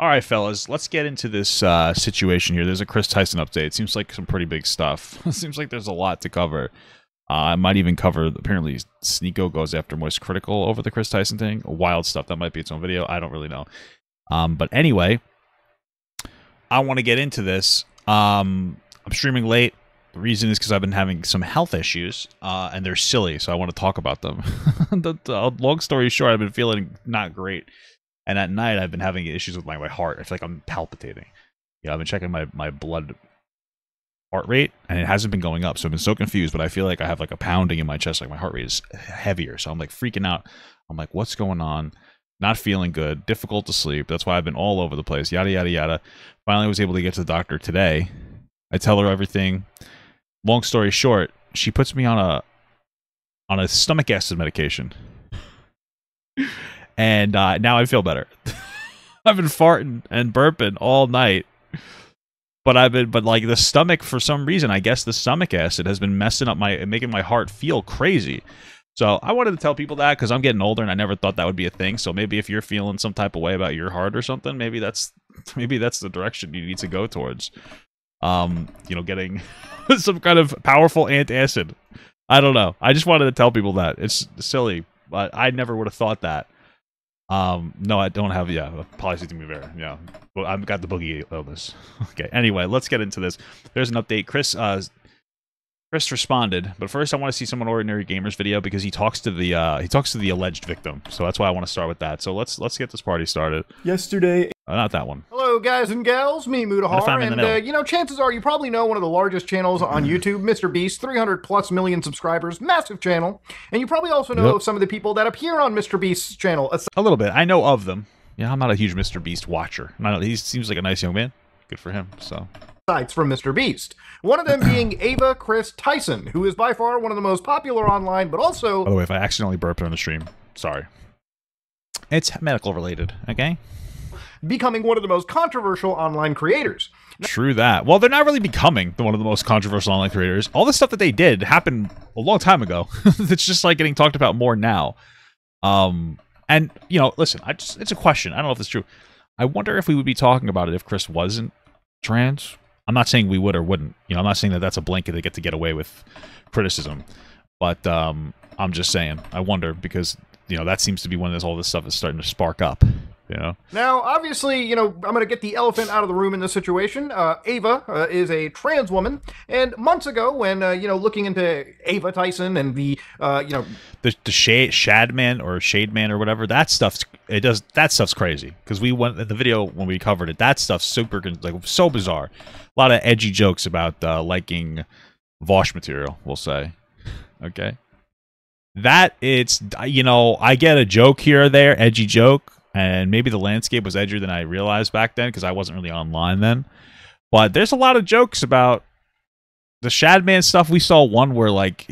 All right, fellas, let's get into this situation here. There's a Kris Tyson update. Seems like some pretty big stuff. Seems like there's a lot to cover. I might even cover, apparently, Sneako goes after MoistCritical over the Kris Tyson thing. Wild stuff. That might be its own video. I don't really know. But anyway, I want to get into this. I'm streaming late. The reason is because I've been having some health issues, and they're silly, so I want to talk about them. Long story short, I've been feeling not great. And at night, I've been having issues with my heart. I feel like I'm palpitating. I've been checking my blood heart rate, and it hasn't been going up. So I've been so confused, but I feel like I have like a pounding in my chest. Like my heart rate is heavier. So I'm like freaking out. I'm like, what's going on? Not feeling good. Difficult to sleep. That's why I've been all over the place. Yada, yada, yada. Finally was able to get to the doctor today. I tell her everything. Long story short, she puts me on a stomach acid medication. And now I feel better. I've been farting and burping all night, but like the stomach, for some reason, I guess the stomach acid has been messing up making my heart feel crazy. So I wanted to tell people that because I'm getting older and I never thought that would be a thing. So maybe if you're feeling some type of way about your heart or something, maybe that's the direction you need to go towards. You know, getting some kind of powerful antacid. I don't know. I just wanted to tell people that. It's silly, but I never would have thought that. No, I don't have, polycythemia vera, yeah. Well, I've got the boogie illness. Okay, anyway, let's get into this. There's an update. Kris responded, but first I want to see some Ordinary Gamers video because he talks to the alleged victim. So that's why I want to start with that. So let's get this party started. Yesterday, not that one. Hello, guys and gals. Me, Mudahar, and you know, chances are you probably know one of the largest channels on YouTube, MrBeast, 300+ million subscribers, massive channel, and you probably also know of some of the people that appear on MrBeast's channel. A little bit. I know of them. Yeah, I'm not a huge MrBeast watcher. He seems like a nice young man. Good for him. So. Sites from MrBeast. One of them being Ava Kris Tyson, who is by far one of the most popular online, but also... By the way, if I accidentally burped on the stream, sorry. It's medical related, okay? Becoming one of the most controversial online creators. True that. Well, they're not really becoming one of the most controversial online creators. All the stuff that they did happened a long time ago. It's just like getting talked about more now. And, you know, listen, it's a question. I don't know if it's true. I wonder if we would be talking about it if Kris wasn't trans. I'm not saying we would or wouldn't. You know, I'm not saying that that's a blanket they get to get away with criticism. But I'm just saying, I wonder because, you know, that seems to be when all this stuff is starting to spark up. You know? Now, obviously, you know, I'm going to get the elephant out of the room in this situation. Ava is a trans woman, and months ago, when you know, looking into Ava Tyson and the you know, the Shad Man or Shade Man or whatever, that stuff's crazy because we went in the video when we covered it. That stuff's super like so bizarre. A lot of edgy jokes about liking Vosh material, we'll say. Okay, that it's, you know, I get a joke here or there, edgy joke. And maybe the landscape was edgier than I realized back then because I wasn't really online then. But there's a lot of jokes about the Shadman stuff. We saw one where, like,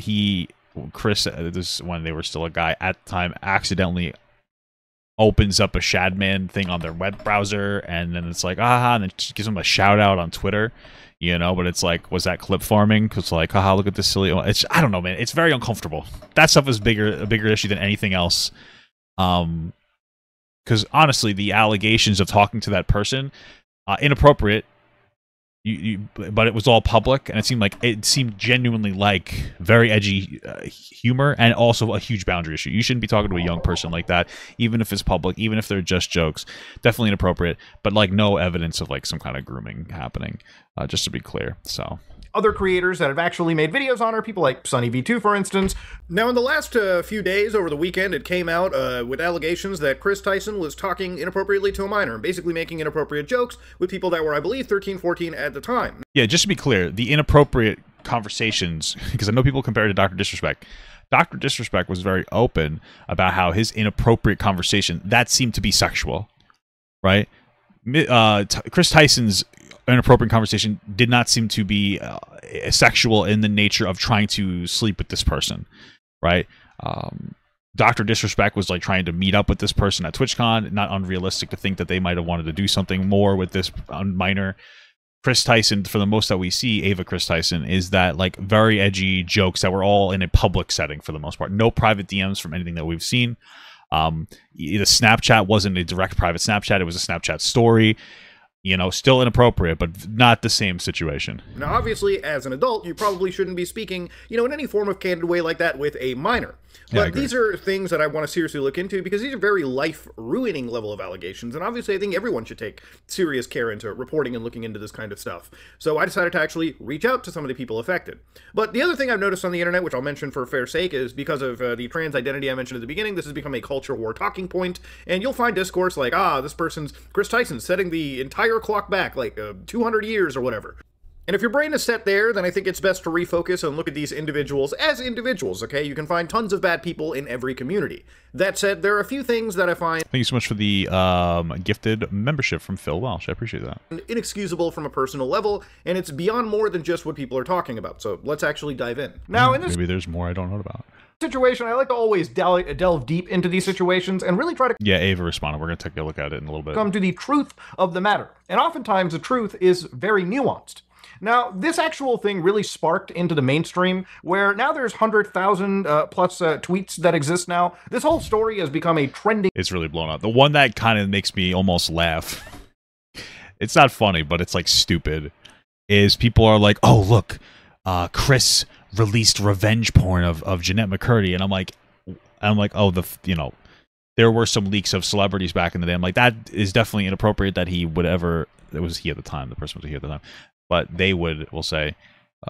Kris, this when they were still a guy at the time, accidentally opens up a Shadman thing on their web browser. And then it's like, haha, and then just gives them a shout out on Twitter. You know, but it's like, was that clip farming? Because like, haha, look at this silly. It's, I don't know, man. It's very uncomfortable. That stuff is a bigger issue than anything else. Because honestly, the allegations of talking to that person, inappropriate. But it was all public, and it seemed genuinely like very edgy humor, and also a huge boundary issue. You shouldn't be talking to a young person like that, even if it's public, even if they're just jokes. Definitely inappropriate, but like no evidence of like some kind of grooming happening. Just to be clear, so. Other creators that have actually made videos on her, people like SunnyV2, for instance. Now, in the last few days, over the weekend, it came out with allegations that Kris Tyson was talking inappropriately to a minor, and basically making inappropriate jokes with people that were, I believe, 13, 14 at the time. Yeah, just to be clear, the inappropriate conversations, because I know people compare it to Dr. Disrespect. Dr. Disrespect was very open about how his inappropriate conversation, that seemed to be sexual, right? Kris Tyson's inappropriate conversation did not seem to be sexual in the nature of trying to sleep with this person, right? Dr. Disrespect was like trying to meet up with this person at TwitchCon. Not unrealistic to think that they might have wanted to do something more with this minor. Kris Tyson, for the most that we see, Ava Kris Tyson, is that like very edgy jokes that were all in a public setting for the most part. No private DMs from anything that we've seen. The Snapchat wasn't a direct private Snapchat; it was a Snapchat story. You know, still inappropriate, but not the same situation. Now, obviously, as an adult, you probably shouldn't be speaking, in any form of candid way like that with a minor. But these are things that I want to seriously look into because these are very life-ruining level of allegations, and obviously I think everyone should take serious care into reporting and looking into this kind of stuff. So I decided to actually reach out to some of the people affected. But the other thing I've noticed on the internet, which I'll mention for fair sake, is because of the trans identity I mentioned at the beginning, this has become a culture war talking point, and you'll find discourse like, this person's Kris Tyson setting the entire clock back like 200 years or whatever. And if your brain is set there, then I think it's best to refocus and look at these individuals as individuals, okay? You can find tons of bad people in every community. That said, there are a few things that I find... Thank you so much for the gifted membership from Phil Welsh. I appreciate that. ...inexcusable from a personal level, and it's beyond more than just what people are talking about. So let's actually dive in. Now, in this... Maybe there's more I don't know about. ...situation, I like to always delve deep into these situations and really try to... Yeah, Ava responded. We're going to take a look at it in a little bit. ...come to the truth of the matter. And oftentimes, the truth is very nuanced. Now, this actual thing really sparked into the mainstream, where now there's 100,000 plus tweets that exist now. This whole story has become a trending... It's really blown up. The one that kind of makes me almost laugh, it's not funny, but it's like stupid, is people are like, oh, look, Kris released revenge porn of Jeanette McCurdy, and I'm like, oh, there were some leaks of celebrities back in the day. I'm like, that is definitely inappropriate that he would ever... It was he at the time. The person was he at the time. But they we'll say,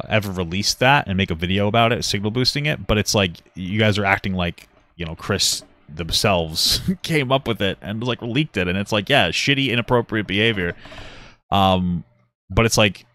ever release that and make a video about it, signal boosting it. But it's like, you guys are acting like, Kris themselves came up with it and like leaked it. And it's like, yeah, shitty, inappropriate behavior. But it's like,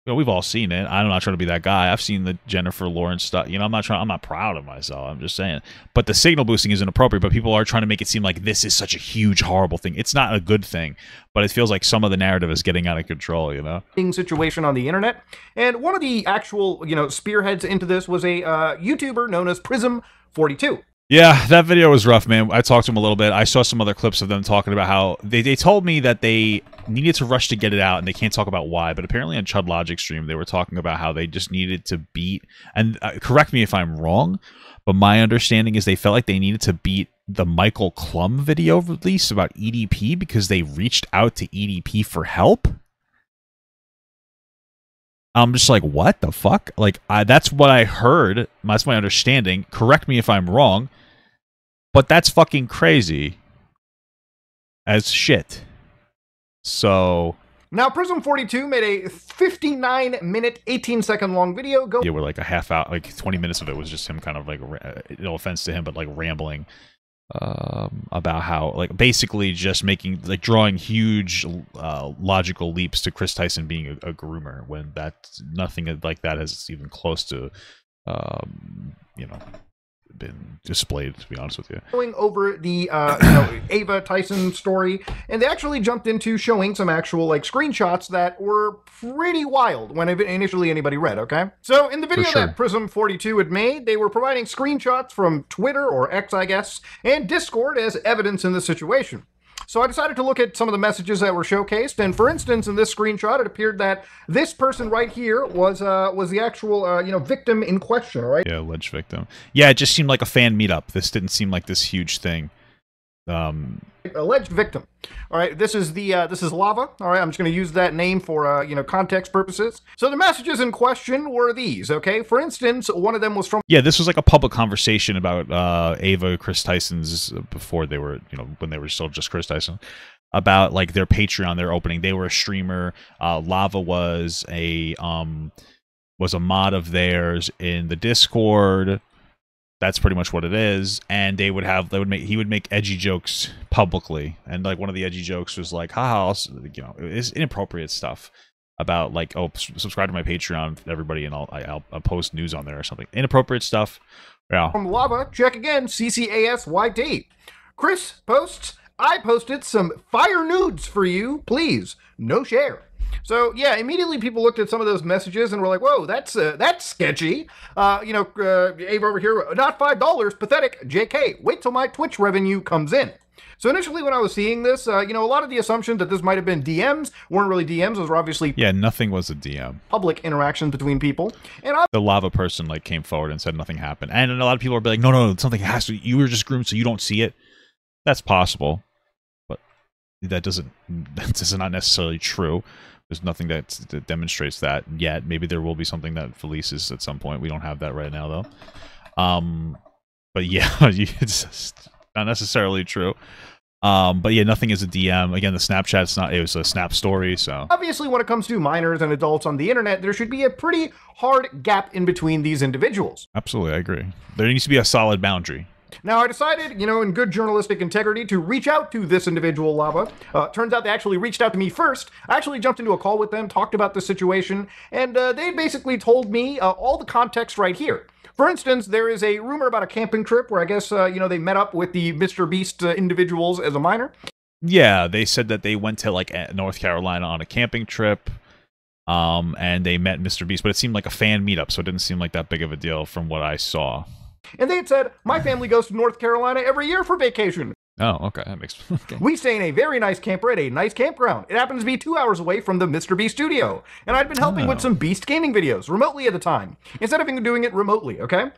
we've all seen it. I'm not trying to be that guy. I've seen the Jennifer Lawrence stuff. I'm not proud of myself. I'm just saying. But the signal boosting is inappropriate, but people are trying to make it seem like this is such a huge, horrible thing. It's not a good thing, but it feels like some of the narrative is getting out of control, Situation on the internet. And one of the actual, spearheads into this was a YouTuber known as Prism42. Yeah, that video was rough, man. I talked to him a little bit. I saw some other clips of them talking about how they told me that they needed to rush to get it out, and they can't talk about why. But apparently on Chud Logic stream, they were talking about how they just needed to beat, and correct me if I'm wrong, but my understanding is they felt like they needed to beat the Michael Klum video release about EDP because they reached out to EDP for help. I'm just like, what the fuck? Like, that's what I heard. That's my understanding. Correct me if I'm wrong. But that's fucking crazy as shit. So... Now, Prism42 made a 59-minute, 18-second long video. Yeah, where like a half hour, like 20 minutes of it was just him kind of like, no offense to him, but like rambling about how, like, basically just making, like, drawing huge logical leaps to Kris Tyson being a groomer when nothing like that has even close to, been displayed, to be honest with you. Going over the Ava Tyson story, and they actually jumped into showing some actual screenshots that were pretty wild when initially anybody read, okay? So in the video that Prism42 had made, they were providing screenshots from Twitter, or X I guess, and Discord as evidence in the situation. So I decided to look at some of the messages that were showcased, and for instance, in this screenshot, it appeared that this person right here was the actual, victim in question, all right? Yeah, alleged victim. Yeah, it just seemed like a fan meetup. This didn't seem like this huge thing. Alleged victim. All right, this is Lava. All right, I'm just going to use that name for context purposes. So the messages in question were these. Okay, for instance, one of them was from. Yeah, this was like a public conversation about Ava Kris Tyson's before they were when they were still just Kris Tyson, about like their Patreon, their opening. They were a streamer. Lava was a mod of theirs in the Discord. That's pretty much what it is, and he would make edgy jokes publicly, and like one of the edgy jokes was like, haha, it's inappropriate stuff about like, oh, subscribe to my Patreon, everybody, and I'll post news on there or something. Inappropriate stuff. Yeah. From Lava, check again, CCASYT. Kris posts, I posted some fire nudes for you, please, no share. So yeah, immediately people looked at some of those messages and were like, "Whoa, that's sketchy." Ava over here, not $5, pathetic. JK, wait till my Twitch revenue comes in. So initially when I was seeing this, a lot of the assumptions that this might have been DMs weren't really DMs. Those were obviously nothing was a DM. Public interactions between people. And the lava person like came forward and said nothing happened. And a lot of people are like, no, something has to. You were just groomed so you don't see it. That's possible, but that's not necessarily true. There's nothing that demonstrates that yet. Maybe there will be something that releases at some point. We don't have that right now though. But yeah, it's just not necessarily true. But yeah, nothing is a DM. Again, the Snapchat's not, it was a Snap story, so. Obviously, when it comes to minors and adults on the internet, there should be a pretty hard gap in between these individuals. Absolutely, I agree. There needs to be a solid boundary. Now, I decided, in good journalistic integrity, to reach out to this individual, Lava. Turns out they actually reached out to me first. I actually jumped into a call with them, talked about the situation, and they basically told me all the context right here. For instance, there is a rumor about a camping trip where I guess, they met up with the MrBeast individuals as a minor. Yeah, they said that they went to, like, North Carolina on a camping trip, and they met MrBeast, but it seemed like a fan meetup, so it didn't seem like that big of a deal from what I saw. And they had said, my family goes to North Carolina every year for vacation. Oh, okay, that makes okay. We stay in a very nice camper at a nice campground. It happens to be 2 hours away from the MrBeast studio. And I'd been helping with some Beast gaming videos, remotely at the time, instead of doing it remotely, okay?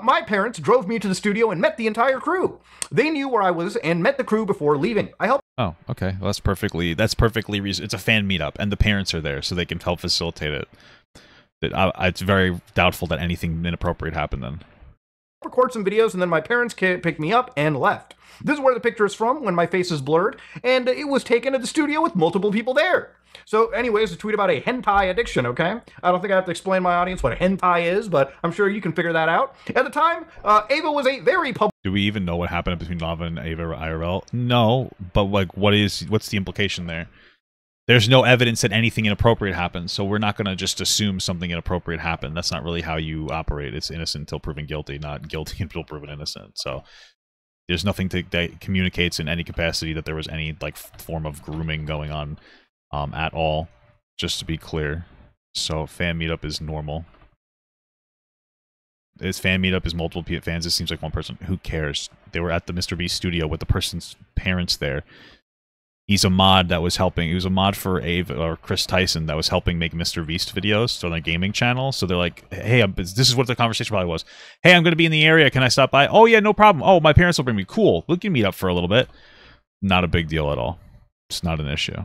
My parents drove me to the studio and met the entire crew. They knew where I was and met the crew before leaving. I helped. Oh, okay. Well, that's perfectly reasonable. It's a fan meetup, and the parents are there, so they can help facilitate it. It's very doubtful that anything inappropriate happened then. Record some videos, and then my parents picked me up and left. This is where the picture is from when my face is blurred, and it was taken at the studio with multiple people there. So anyways, a tweet about a hentai addiction, okay? I don't think I have to explain my audience what hentai is, but I'm sure you can figure that out. At the time, Ava was a very public... Do we even know what happened between Lava and Ava IRL? No, but like, what's the implication there? There's no evidence that anything inappropriate happened, so we're not going to just assume something inappropriate happened. That's not really how you operate. It's innocent until proven guilty, not guilty until proven innocent. So there's nothing that communicates in any capacity that there was any like form of grooming going on at all, just to be clear. So fan meetup is normal. This fan meetup is multiple fans. It seems like one person. Who cares? They were at the MrBeast studio with the person's parents there. He's a mod that was helping. He was a mod for Ava or Kris Tyson that was helping make MrBeast videos on their gaming channel. So they're like, "Hey, this is what the conversation probably was. Hey, I'm going to be in the area. Can I stop by? Oh yeah, no problem. Oh, my parents will bring me. Cool. We can meet up for a little bit. Not a big deal at all. It's not an issue.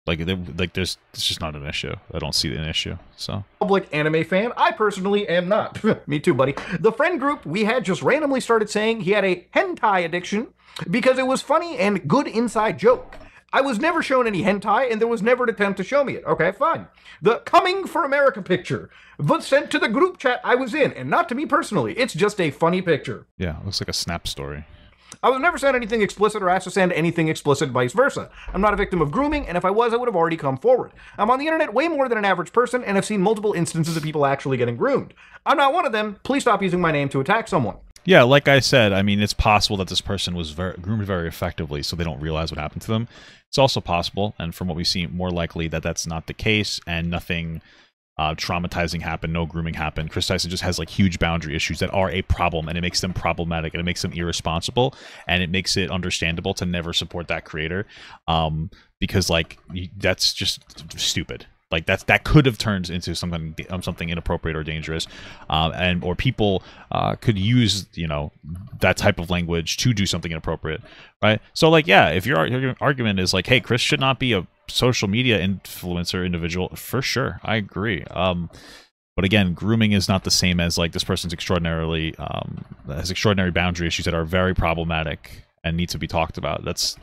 It's just not an issue. I don't see an issue. So public anime fan. I personally am not. Me too, buddy. The friend group we had just randomly started saying he had a hentai addiction because it was funny and good inside joke. I was never shown any hentai, and there was never an attempt to show me it. Okay, fine. The Coming for America picture was sent to the group chat I was in, and not to me personally. It's just a funny picture. Yeah, it looks like a Snap story. I was never sent anything explicit or asked to send anything explicit, vice versa. I'm not a victim of grooming, and if I was, I would have already come forward. I'm on the internet way more than an average person, and have seen multiple instances of people actually getting groomed. I'm not one of them. Please stop using my name to attack someone. Yeah, like I said, I mean, it's possible that this person was groomed very effectively, so they don't realize what happened to them. It's also possible, and from what we see, more likely that that's not the case, and nothing traumatizing happened, no grooming happened. Kris Tyson just has like huge boundary issues that are a problem, and it makes them problematic, and it makes them irresponsible, and it makes it understandable to never support that creator, because like that's just stupid. Like that could have turned into something inappropriate or dangerous, or people could use that type of language to do something inappropriate, right? So like yeah, if your argument is like, hey, Kris should not be a social media influencer individual, for sure, I agree. But again, grooming is not the same as like this person's has extraordinary boundary issues that are very problematic and need to be talked about. That's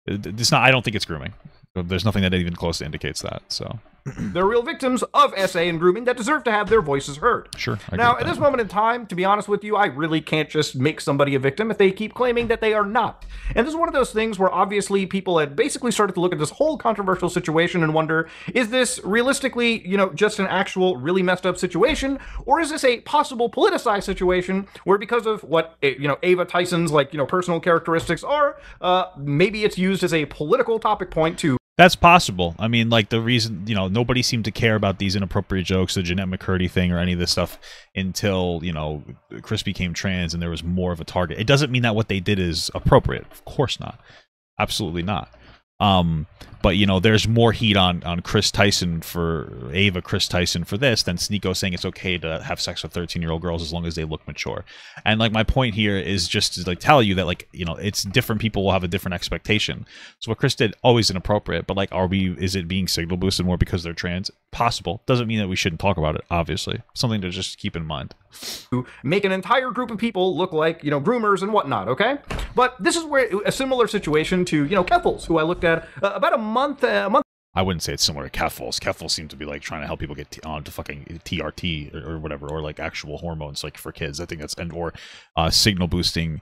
it's not. I don't think it's grooming. There's nothing that even close to indicates that, so. They're real victims of SA and grooming that deserve to have their voices heard. Sure. Now, at this moment in time, to be honest with you, I really can't just make somebody a victim if they keep claiming that they are not. And this is one of those things where obviously people had basically started to look at this whole controversial situation and wonder, is this realistically, just an actual really messed up situation? Or is this a possible politicized situation where because of what, Ava Tyson's, personal characteristics are, maybe it's used as a political topic point to That's possible. I mean, like, the reason, you know, nobody seemed to care about these inappropriate jokes, the Jeanette McCurdy thing, or any of this stuff until, you know, Chris became trans and there was more of a target. It doesn't mean that what they did is appropriate. Of course not. Absolutely not. But, you know, there's more heat on Kris Tyson for Ava Kris Tyson for this than Sneako saying it's okay to have sex with 13-year-old girls as long as they look mature. And, like, my point here is just to, like, tell you that, like, you know, it's different people will have a different expectation. So what Chris did, always inappropriate, but, like, is it being signal boosted more because they're trans? Possible. Doesn't mean that we shouldn't talk about it, obviously. Something to just keep in mind. To make an entire group of people look like, you know, groomers and whatnot, okay? But this is where a similar situation to, you know, Keffels, who I looked at about a month. I wouldn't say it's similar to Keffels. Keffels seem to be like trying to help people get onto fucking TRT or whatever, or like actual hormones, like for kids. I think that's or signal boosting,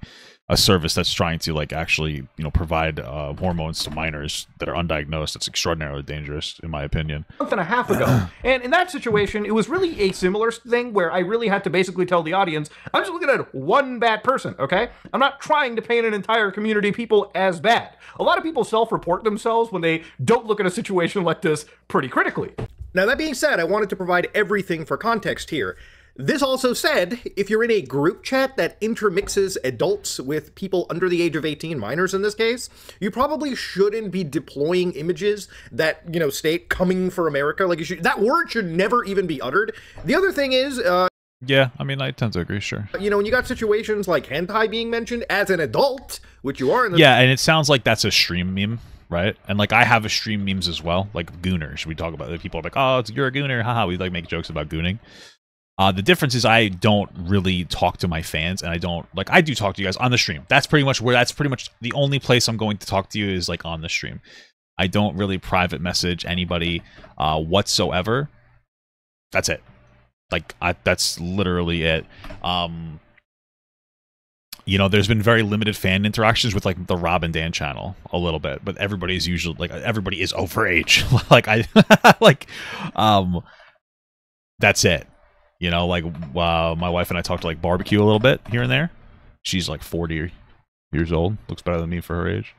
a service that's trying to like actually, you know, provide hormones to minors that are undiagnosed. It's extraordinarily dangerous, in my opinion. A month and a half ago, and in that situation, it was really a similar thing where I really had to basically tell the audience, I'm just looking at one bad person, okay? I'm not trying to paint an entire community of people as bad. A lot of people self-report themselves when they don't look at a situation like this pretty critically. Now, that being said, I wanted to provide everything for context here. This also said, if you're in a group chat that intermixes adults with people under the age of 18, minors in this case, you probably shouldn't be deploying images that, you know, state coming for America. Like, that word should never even be uttered. The other thing is, yeah, I mean, I tend to agree, sure. You know, when you got situations like hentai being mentioned as an adult, which you are in the— Yeah, and it sounds like that's a stream meme, right? And like I have a stream memes as well, like gooners. We talk about it. People are like, oh, you're a gooner, haha. We like make jokes about gooning. The difference is I don't really talk to my fans, and I don't like I do talk to you guys on the stream. That's pretty much the only place I'm going to talk to you is like on the stream. I don't really private message anybody whatsoever. That's it. Like that's literally it. You know, there's been very limited fan interactions with like the Rob and Dan channel a little bit, but everybody's usually like everybody is over age. Like that's it. You know, like my wife and I talk to like barbecue a little bit here and there. She's like 40 years old, looks better than me for her age.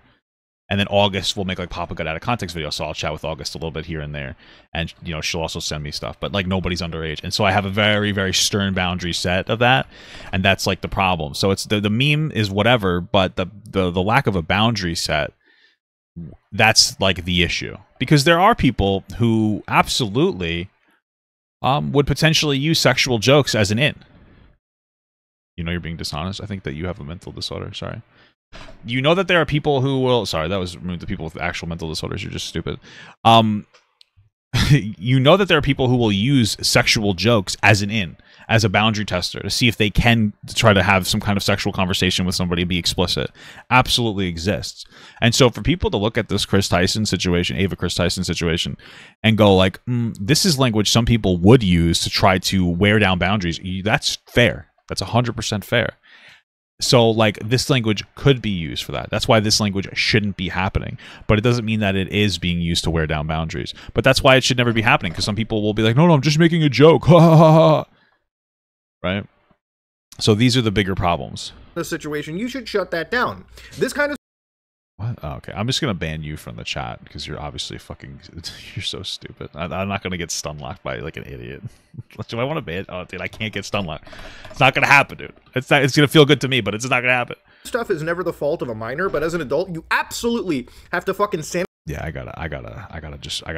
And then August will make like Papa Got Out of Context videos, so I'll chat with August a little bit here and there. And, you know, she'll also send me stuff, but like nobody's underage. And so I have a very, very stern boundary set of that. And that's like the problem. So it's the meme is whatever, but the lack of a boundary set, that's like the issue. Because there are people who absolutely would potentially use sexual jokes as an in. You know, you're being dishonest. I think that you have a mental disorder. Sorry. You know that there are people who will... Sorry, that was the people with actual mental disorders. You're just stupid. You know that there are people who will use sexual jokes as an in, as a boundary tester, to see if they can try to have some kind of sexual conversation with somebody and be explicit. Absolutely exists. And so for people to look at this Kris Tyson situation, Ava Kris Tyson situation, and go like, this is language some people would use to try to wear down boundaries, that's fair. That's 100% fair. So, like, this language could be used for that. That's why this language shouldn't be happening. But it doesn't mean that it is being used to wear down boundaries. But that's why it should never be happening, because some people will be like, no, I'm just making a joke. Right? So these are the bigger problems. The situation, you should shut that down. This kind of... What? Oh, okay, I'm just going to ban you from the chat, because you're obviously fucking... You're so stupid. I'm not going to get stun locked by, like, an idiot. Do I want to ban? Oh, dude, I can't get stun locked. It's not going to happen, dude. It's going to feel good to me, but it's not going to happen. Stuff is never the fault of a minor, but as an adult, you absolutely have to fucking stand... Yeah, I gotta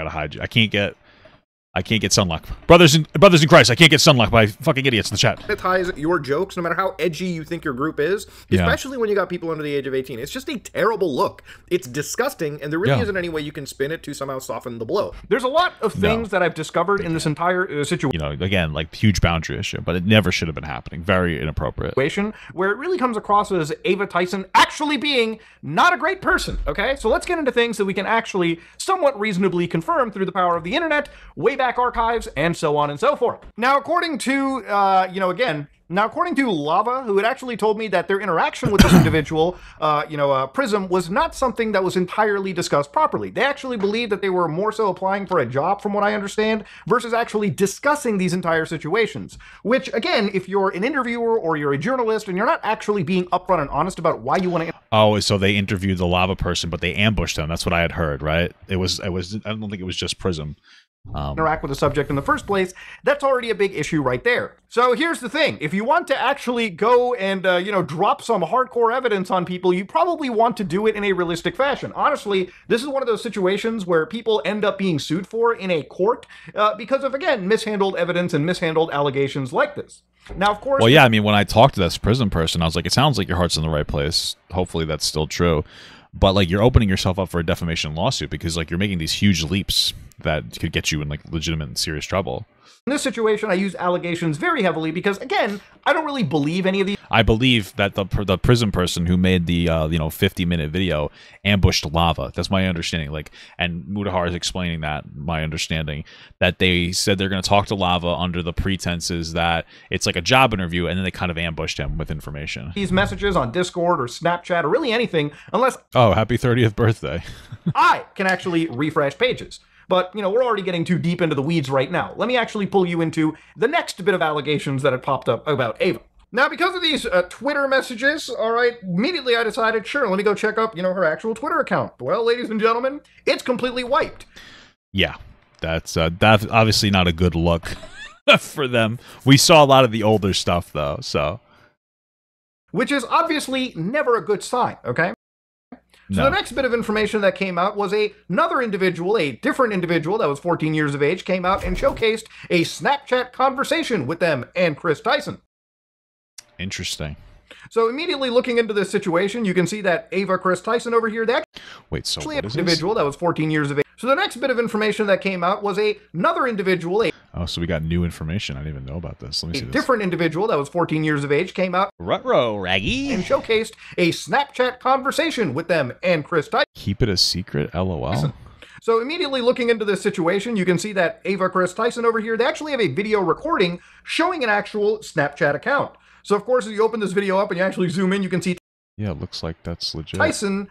hide you. I can't get sunlock. Brothers in Christ, I can't get sunlock by fucking idiots in the chat. Sanitize your jokes, no matter how edgy you think your group is, especially when you got people under the age of 18. It's just a terrible look. It's disgusting, and there really isn't any way you can spin it to somehow soften the blow. There's a lot of things that I've discovered in this entire situation. You know, again, like huge boundary issue, but it never should have been happening. Very inappropriate. Where it really comes across as Ava Tyson actually being not a great person, okay? So let's get into things that we can actually somewhat reasonably confirm through the power of the internet, way back archives, and so on and so forth. Now, according to, you know, again, Now, according to Lava, who had actually told me that their interaction with this individual, Prism, was not something that was entirely discussed properly. They actually believed that they were more so applying for a job, from what I understand, versus actually discussing these entire situations. Which, again, if you're an interviewer or you're a journalist and you're not actually being upfront and honest about why you want to... Oh, so they interviewed the Lava person, but they ambushed them. That's what I had heard, right? It was. I don't think it was just Prism. Interact with the subject in the first place, that's already a big issue right there. So here's the thing. If you want to actually go and, drop some hardcore evidence on people, you probably want to do it in a realistic fashion. Honestly, this is one of those situations where people end up being sued for in a court because of, again, mishandled evidence and mishandled allegations like this. Now, of course... Well, yeah, I mean, when I talked to this prison person, I was like, it sounds like your heart's in the right place. Hopefully that's still true. But, like, you're opening yourself up for a defamation lawsuit because, like, you're making these huge leaps that could get you in, like, legitimate and serious trouble. In this situation, I use allegations very heavily because, again, I don't really believe any of these. I believe that the prison person who made the 50-minute video ambushed Lava. That's my understanding. Like, and Mudahar is explaining that, my understanding, that they said they're going to talk to Lava under the pretenses that it's like a job interview, and then they kind of ambushed him with information. These messages on Discord or Snapchat or really anything, unless... Oh, happy 30th birthday. I can actually refresh pages. But, we're already getting too deep into the weeds right now. Let me actually pull you into the next bit of allegations that had popped up about Ava. Now, because of these Twitter messages, all right, immediately I decided, sure, let me go check up, her actual Twitter account. Well, ladies and gentlemen, it's completely wiped. Yeah, that's obviously not a good look for them. We saw a lot of the older stuff, though, so. Which is obviously never a good sign, okay? So No. the next bit of information that came out was another individual, a different individual that was 14 years of age, came out and showcased a Snapchat conversation with them and Kris Tyson. Interesting. So immediately looking into this situation, you can see that Ava Kris Tyson over here, that Wait, so actually what an is individual that was 14 years of age. So the next bit of information that came out was another individual, Oh, so we got new information. I didn't even know about this. Let me see a this. different individual that was 14 years of age, came out Ruh-roh, Raggy. and showcased a Snapchat conversation with them and Kris Tyson. Keep it a secret, LOL. So immediately looking into this situation, you can see that Ava Kris Tyson over here, they actually have a video recording showing an actual Snapchat account. So of course, as you open this video up and you actually zoom in, you can see Yeah, it looks like that's legit. Tyson,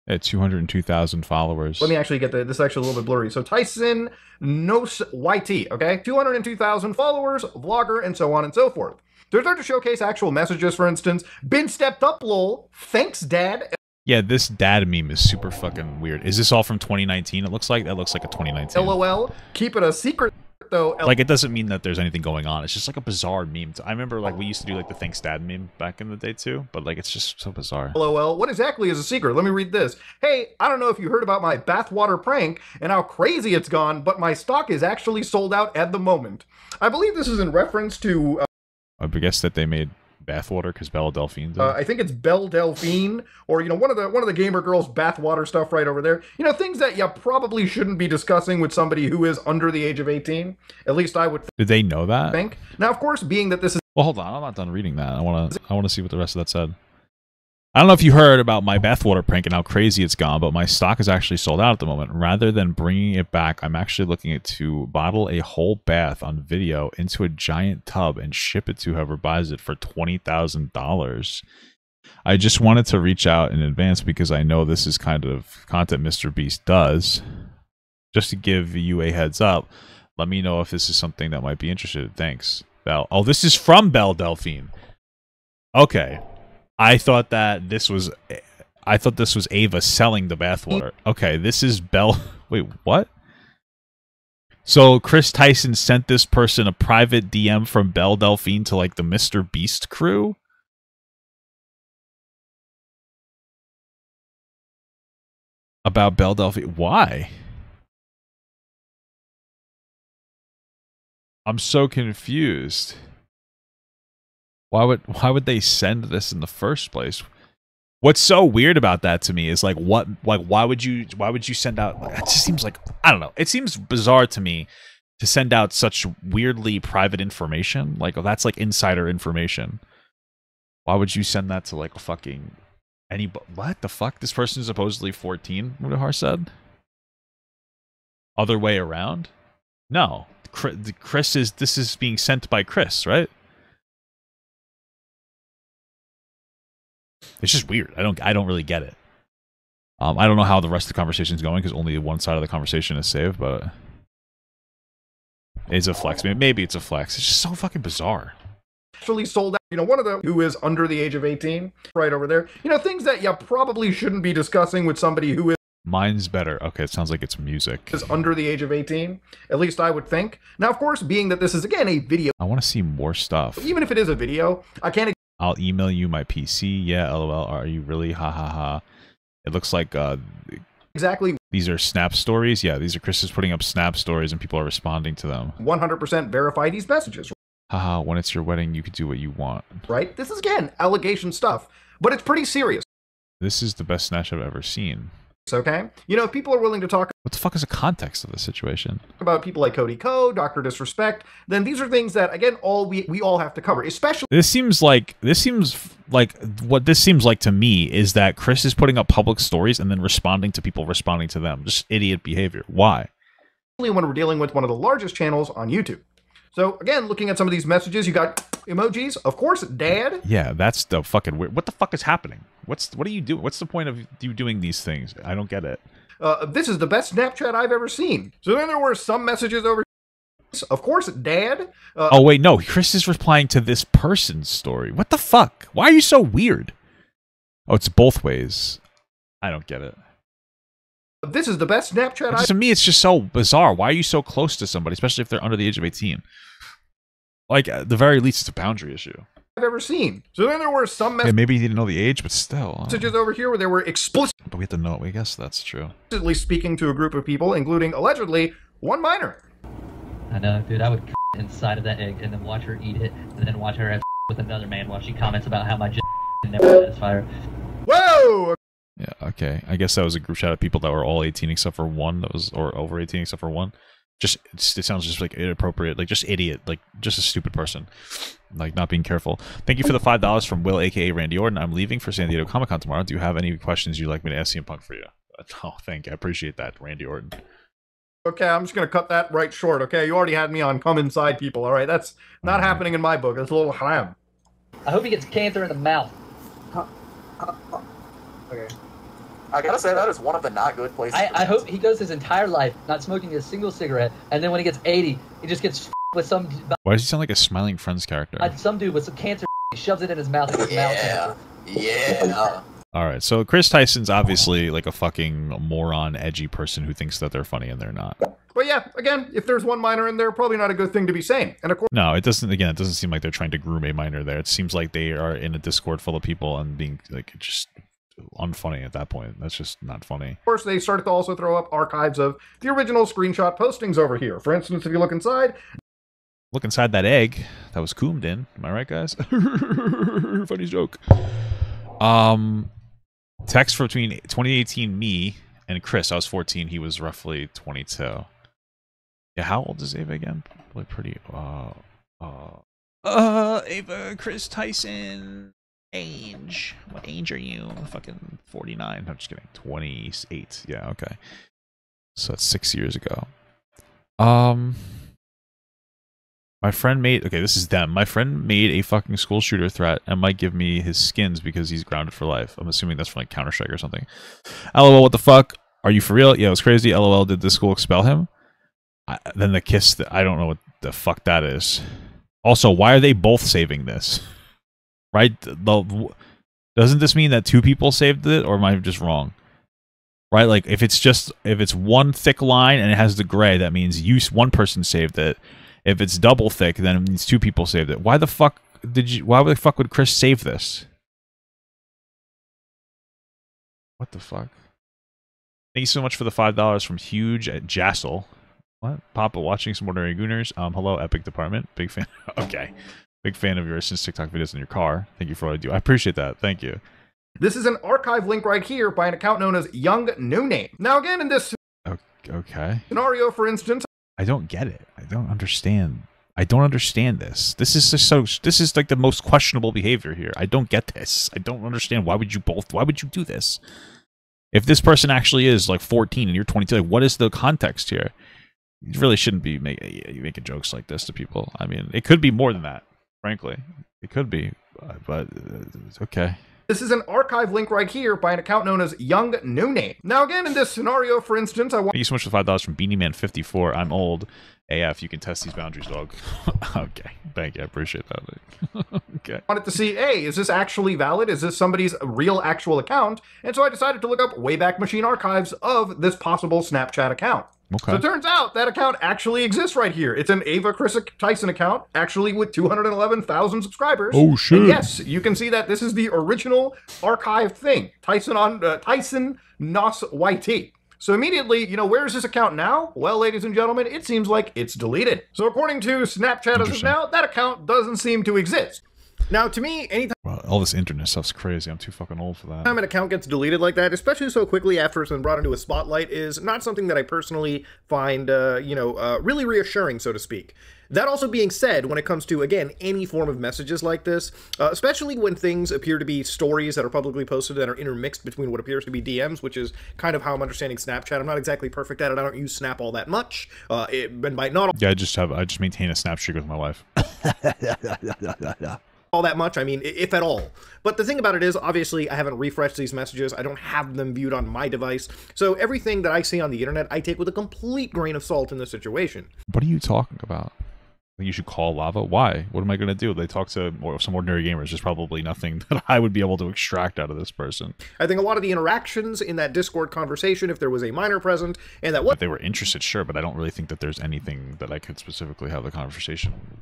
At 202,000 followers. let me actually get this is actually a little bit blurry. So Tyson Nos YT, okay? 202,000 followers, vlogger, and so on and so forth. They're there to showcase actual messages, for instance. Been stepped up, lol. Thanks, dad. Yeah, this dad meme is super fucking weird. Is this all from 2019? It looks like that looks like a 2019. LOL. Keep it a secret, though. Like, it doesn't mean that there's anything going on. It's just like a bizarre meme. I remember, like, we used to do like the Thanks Dad meme back in the day too, but like it's just so bizarre. LOL. What exactly is a secret? Let me read this. Hey, I don't know if you heard about my bathwater prank and how crazy it's gone, but my stock is actually sold out at the moment. I believe this is in reference to... I guess that they made bathwater because Belle Delphine did. I think it's Belle Delphine, or one of the gamer girls' bathwater stuff right over there. Things that you probably shouldn't be discussing with somebody who is under the age of 18. At least I would Did they know that? think. Now, of course, being that this is Well, hold on. I'm not done reading that. I want to see what the rest of that said. I don't know if you heard about my bathwater prank and how crazy it's gone, but my stock is actually sold out at the moment. Rather than bringing it back, I'm actually looking to bottle a whole bath on video into a giant tub and ship it to whoever buys it for $20,000. I just wanted to reach out in advance because I know this is kind of content MrBeast does. Just to give you a heads up, let me know if this is something that might be interested. Thanks, Belle. Oh, this is from Belle Delphine. Okay. I thought this was Ava selling the bathwater. Okay, this is Belle. Wait, what? So Kris Tyson sent this person a private DM from Belle Delphine to like the MrBeast crew? About Belle Delphine. Why? I'm so confused. Why would they send this in the first place? What's so weird about that to me is like why would you send out, it just seems like, I don't know. It seems bizarre to me to send out such weirdly private information. Like, oh, that's like insider information. Why would you send that to like a fucking anybody? What the fuck? This person is supposedly 14, Mudahar said. Other way around? No. This is being sent by Kris, right? It's just weird. I don't really get it. I don't know how the rest of the conversation is going because only one side of the conversation is saved, but it's a flex. Maybe it's a flex. It's just so fucking bizarre. Actually sold out. You know, one of them who is under the age of 18, right over there. You know, things that you probably shouldn't be discussing with somebody who is... Mine's better. Okay, it sounds like it's music. ...is under the age of 18. At least I would think. Now, of course, being that this is, again, a video... I want to see more stuff. Even if it is a video, I can't... I'll email you my PC. Yeah, LOL. Are you really? Ha ha ha. It looks like... exactly. These are Snap stories. Yeah, these are Chris is putting up Snap stories and people are responding to them. 100% verify these messages. Haha, when it's your wedding, you can do what you want. Right? This is, again, allegation stuff. But it's pretty serious. This is the best Snatch I've ever seen. Okay? You know, if people are willing to talk... What the fuck is the context of this situation? ...about people like Cody Ko, Dr. Disrespect, then these are things that, again, we all have to cover. Especially... This seems like what this seems like to me is that Chris is putting up public stories and then responding to people responding to them. Just idiot behavior. Why? When we're dealing with one of the largest channels on YouTube. So, again, looking at some of these messages, you got emojis, of course, dad. Yeah, that's the fucking weird. What the fuck is happening? What are you doing? What's the point of you doing these things? I don't get it. This is the best Snapchat I've ever seen. So then there were some messages over, of course, dad. Oh, wait, no. Chris is replying to this person's story. What the fuck? Why are you so weird? Oh, it's both ways. I don't get it. This is the best Snapchat To me, it's just so bizarre. Why are you so close to somebody, especially if they're under the age of 18? Like, at the very least, it's a boundary issue. I've ever seen. So then there were some messages. Yeah, maybe he didn't know the age, but still. Messages over here where they were explicitly. But we have to know. I guess that's true. Speaking to a group of people, including, allegedly, one minor. I know, dude. I would inside of that egg and then watch her eat it, and then watch her have with another man while she comments about how my never satisfy her. Whoa! Yeah, okay. I guess that was a group chat of people that were all 18 except for one that was, or over 18 except for one. Just, it sounds just like inappropriate, like just idiot, like just a stupid person, like not being careful. Thank you for the $5 from Will, aka Randy Orton. I'm leaving for San Diego Comic Con tomorrow. Do you have any questions you'd like me to ask CM Punk for you? Oh, thank you. I appreciate that, Randy Orton. Okay, I'm just going to cut that right short, okay? You already had me on come inside people, all right? That's not happening in my book. That's a little haram. I hope he gets cancer in the mouth. Okay. I gotta say, that is one of the not good places. I hope he goes his entire life not smoking a single cigarette, and then when he gets 80, he just gets with some... Why does he sound like a Smiling Friends character? Some dude with some cancer, he shoves it in his mouth and gets mouth cancer. Yeah. Alright, so Chris Tyson's obviously like a fucking moron, edgy person who thinks that they're funny and they're not. But yeah, again, if there's one minor in there, probably not a good thing to be saying. And of course... No, it doesn't, again, it doesn't seem like they're trying to groom a minor there. It seems like they are in a Discord full of people and being, like, just... unfunny at that point. That's just not funny. Of course, they started to also throw up archives of the original screenshot postings over here. For instance, if you look inside... Look inside that egg that was coomed in. Am I right, guys? Funny joke. Text for between 2018 me and Chris. I was 14. He was roughly 22. Yeah, how old is Ava again? Probably pretty... Ava Kris Tyson... Age. What age are you? Fucking 49. I'm just kidding. 28. Yeah, okay. So that's 6 years ago. My friend made... Okay, this is them. My friend made a fucking school shooter threat and might give me his skins because he's grounded for life. I'm assuming that's from like Counter-Strike or something. LOL, what the fuck? Are you for real? Yeah, it was crazy. LOL, did the school expel him? Then the kiss... I don't know what the fuck that is. Also, why are they both saving this? Right? Doesn't this mean that two people saved it, or am I just wrong? Right? Like, if it's one thick line and it has the gray, that means one person saved it. If it's double thick, then it means two people saved it. Why the fuck would Chris save this? What the fuck? Thank you so much for the $5 from Huge at Jassel. What? Papa watching some Ordinary Gooners. Hello, Epic Department. Big fan. Okay. Big fan of yours since TikTok videos in your car. Thank you for what I do. I appreciate that. Thank you. This is an archive link right here by an account known as Young No Name. Now again, in this okay scenario, for instance, I don't get it. I don't understand. I don't understand this. This is just so... This is like the most questionable behavior here. I don't get this. I don't understand. Why would you do this? If this person actually is like 14 and you're 22, like, what is the context here? You really shouldn't be making jokes like this to people. I mean, it could be more than that. Frankly, it could be, but okay. This is an archive link right here by an account known as Young No Name. Now again, in this scenario, for instance, Thank you so much for the $5 from Beanie Man 54. I'm old. AF, you can test these boundaries, dog. Okay, thank you. I appreciate that. Okay. wanted to see, hey, is this actually valid? Is this somebody's real actual account? And so I decided to look up Wayback Machine archives of this possible Snapchat account. Okay. So it turns out that account actually exists right here. It's an Ava Kris Tyson account, actually with 211,000 subscribers. Oh, shit. And yes, you can see that this is the original archived thing. Tyson Nos YT. So immediately, where is this account now? Well, ladies and gentlemen, it seems like it's deleted. So according to Snapchat as of now, that account doesn't seem to exist. Now, to me, anytime All this internet stuff's crazy. I'm too fucking old for that. an account gets deleted like that, especially so quickly after it's been brought into a spotlight, is not something that I personally find, really reassuring, so to speak. That also being said, when it comes to, again, any form of messages like this, especially when things appear to be stories that are publicly posted that are intermixed between what appears to be DMs, which is kind of how I'm understanding Snapchat. I'm not exactly perfect at it. I don't use Snap all that much. Yeah, I just maintain a Snap streak with my wife. all that much, I mean, if at all. But the thing about it is, obviously, I haven't refreshed these messages. I don't have them viewed on my device. So everything that I see on the internet, I take with a complete grain of salt in this situation. What are you talking about? You should call Lava. Why? What am I going to do? They talk to some ordinary gamers. There's probably nothing that I would be able to extract out of this person. I think a lot of the interactions in that Discord conversation, if there was a minor present, and that If they were interested, sure, but I don't really think that there's anything that I could specifically have the conversation